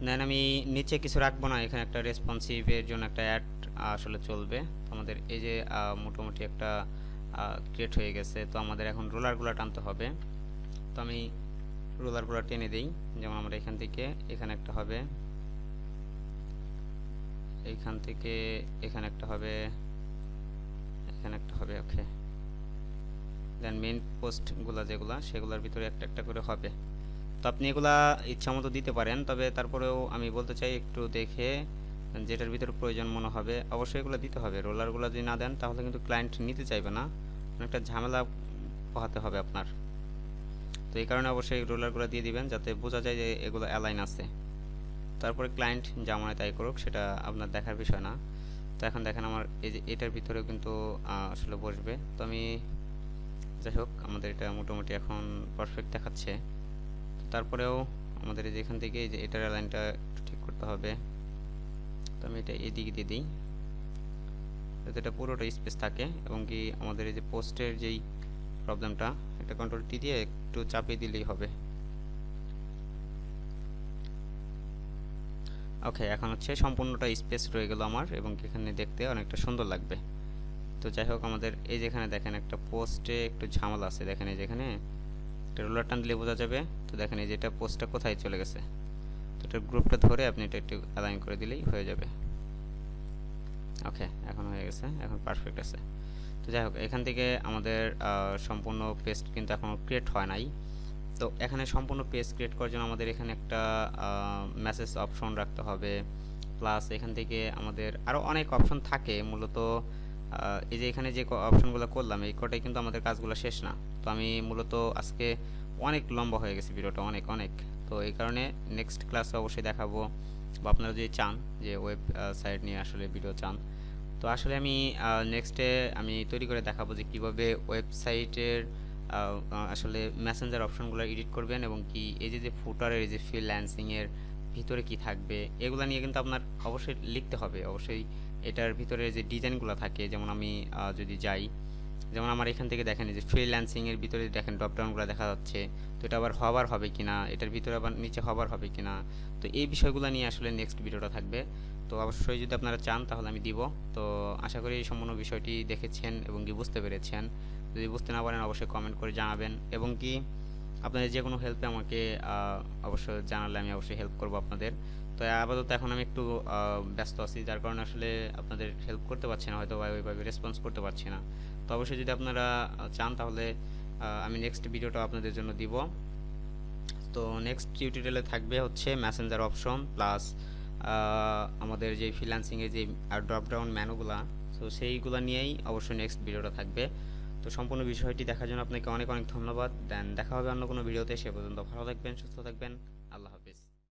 দেন আমি নিচে কিছু রাখবো না, এখানে একটা রেসপন্সিভের জন্য একটা অ্যাড আসলে চলবে। তো আমাদের এই যে মোটামুটি একটা ক্রিয়েট হয়ে গেছে। তো আমাদের এখন রোলারগুলো টানতে হবে। তো আমি রোলারগুলো টেনে দিই, যেমন আমরা এখান থেকে এখানে একটা হবে, এইখান থেকে এখানে একটা হবে, এখানে একটা হবে। ওকে, দেন মেইন পোস্টগুলো যেগুলা সেগুলোর ভিতরে একটা একটা করে হবে। তো আপনি এগুলা ইচ্ছা মতো দিতে পারেন, তবে তারপরেও আমি বলতে চাই একটু দেখে যেটার ভিতরে প্রয়োজন মনে হবে অবশ্যই এগুলো দিতে হবে। রোলারগুলো যদি না দেন তাহলে কিন্তু ক্লায়েন্ট নিতে চাইবে না, অনেকটা ঝামেলা পোহাতে হবে আপনার। তো এই কারণে অবশ্যই রোলারগুলো দিয়ে দিবেন যাতে বোঝা যায় যে এগুলো অ্যালাইন আছে। তারপরে ক্লায়েন্ট যা মনে তাই করুক, সেটা আপনার দেখার বিষয় না। তো এখন দেখেন আমার এই যে এটার ভিতরেও কিন্তু আসলে বসবে। তো আমি যাই হোক, আমাদের এটা মোটামুটি এখন পারফেক্ট দেখাচ্ছে। তারপরেও আমাদের এই যে এখান থেকে এই যে এটার লাইনটা একটু ঠিক করতে হবে। তো আমি এটা এদিকে দিয়ে দিই যাতে এটা পুরোটা স্পেস থাকে, এবং কি আমাদের এই যে পোস্টের যেই প্রবলেমটা, এটা কন্ট্রোল টি দিয়ে একটু চাপিয়ে দিলেই হবে। ওকে, এখন হচ্ছে সম্পূর্ণটা স্পেস রয়ে গেল আমার, এবং এখানে দেখতে অনেকটা সুন্দর লাগবে। তো যাই হোক, আমাদের এই যেখানে দেখেন একটা পোস্টে একটু ঝামেলা আছে, দেখেন এই যেখানে একটা রোলার টান দিলে বোঝা যাবে। তো দেখেন এই যে এটা পোস্টটা কোথায় চলে গেছে, তো এটার গ্রুপটা ধরে আপনি এটা একটু অ্যালাইন করে দিলেই হয়ে যাবে। ওকে, এখন হয়ে গেছে, এখন পারফেক্ট আছে। তো যাই হোক, এখান থেকে আমাদের সম্পূর্ণ পেজ কিন্তু এখনও ক্রিয়েট হয় নাই। তো এখানে সম্পূর্ণ পেজ ক্রিয়েট করার জন্য আমাদের এখানে একটা মেসেজ অপশন রাখতে হবে, প্লাস এখান থেকে আমাদের আরও অনেক অপশন থাকে। মূলত এই যে এখানে যে অপশনগুলো করলাম এই কটাই কিন্তু আমাদের কাজগুলো শেষ না। তো আমি মূলত আজকে অনেক লম্বা হয়ে গেছে ভিডিওটা, অনেক অনেক। তো এই কারণে নেক্সট ক্লাসে অবশ্যই দেখাবো, বা আপনারা যদি চান যে ওয়েব সাইট নিয়ে আসলে ভিডিও চান, তো আসলে আমি নেক্সটে আমি তৈরি করে দেখাবো যে কীভাবে ওয়েবসাইটের আসলে মেসেঞ্জার অপশনগুলো এডিট করবেন, এবং কি এই যে ফুটারের এই যে ফ্রিল্যান্সিংয়ের ভিতরে কি থাকবে এগুলো নিয়ে কিন্তু আপনার অবশ্যই লিখতে হবে। অবশ্যই এটার ভিতরে যে ডিজাইনগুলো থাকে, যেমন আমি যদি যাই, যেমন আমার এখান থেকে দেখেন এই যে ফ্রিল্যান্সিংয়ের ভিতরে দেখেন ড্রপডাউনগুলো দেখা যাচ্ছে। তো এটা আবার হবার হবে কিনা, এটার ভিতরে আবার নিচে হবার হবে কিনা, তো এই বিষয়গুলো নিয়ে আসলে নেক্সট ভিডিওটা থাকবে। তো অবশ্যই যদি আপনারা চান তাহলে আমি দিব। তো আশা করি এই সম্পূর্ণ বিষয়টি দেখেছেন এবং কি বুঝতে পেরেছেন। যদি বুঝতে না পারেন অবশ্যই কমেন্ট করে জানাবেন, এবং কি আপনাদের যে কোনো হেল্পে আমাকে অবশ্যই জানালে আমি অবশ্যই হেল্প করব আপনাদের। তো আপাতত এখন আমি একটু ব্যস্ত আছি, যার কারণে আসলে আপনাদের হেল্প করতে পারছি না, হয়তো বা ওইভাবে রেসপন্স করতে পারছি না। তো অবশ্যই যদি আপনারা চান তাহলে আমি নেক্সট ভিডিওটা আপনাদের জন্য দিব। তো নেক্সট টিউটোরিয়ালে থাকবে হচ্ছে মেসেঞ্জার অপশন প্লাস আমাদের যে ফ্রিল্যান্সিংয়ে যে ড্রপডাউন মেনুগুলা, তো সেইগুলো নিয়েই অবশ্যই নেক্সট ভিডিওটা থাকবে। তো সম্পূর্ণ বিষয়টি দেখার জন্য আপনাকে অনেক অনেক ধন্যবাদ। দেন দেখা হবে অন্য কোনো ভিডিওতে। সে পর্যন্ত ভালো থাকবেন, সুস্থ থাকবেন। আল্লাহ হাফিজ।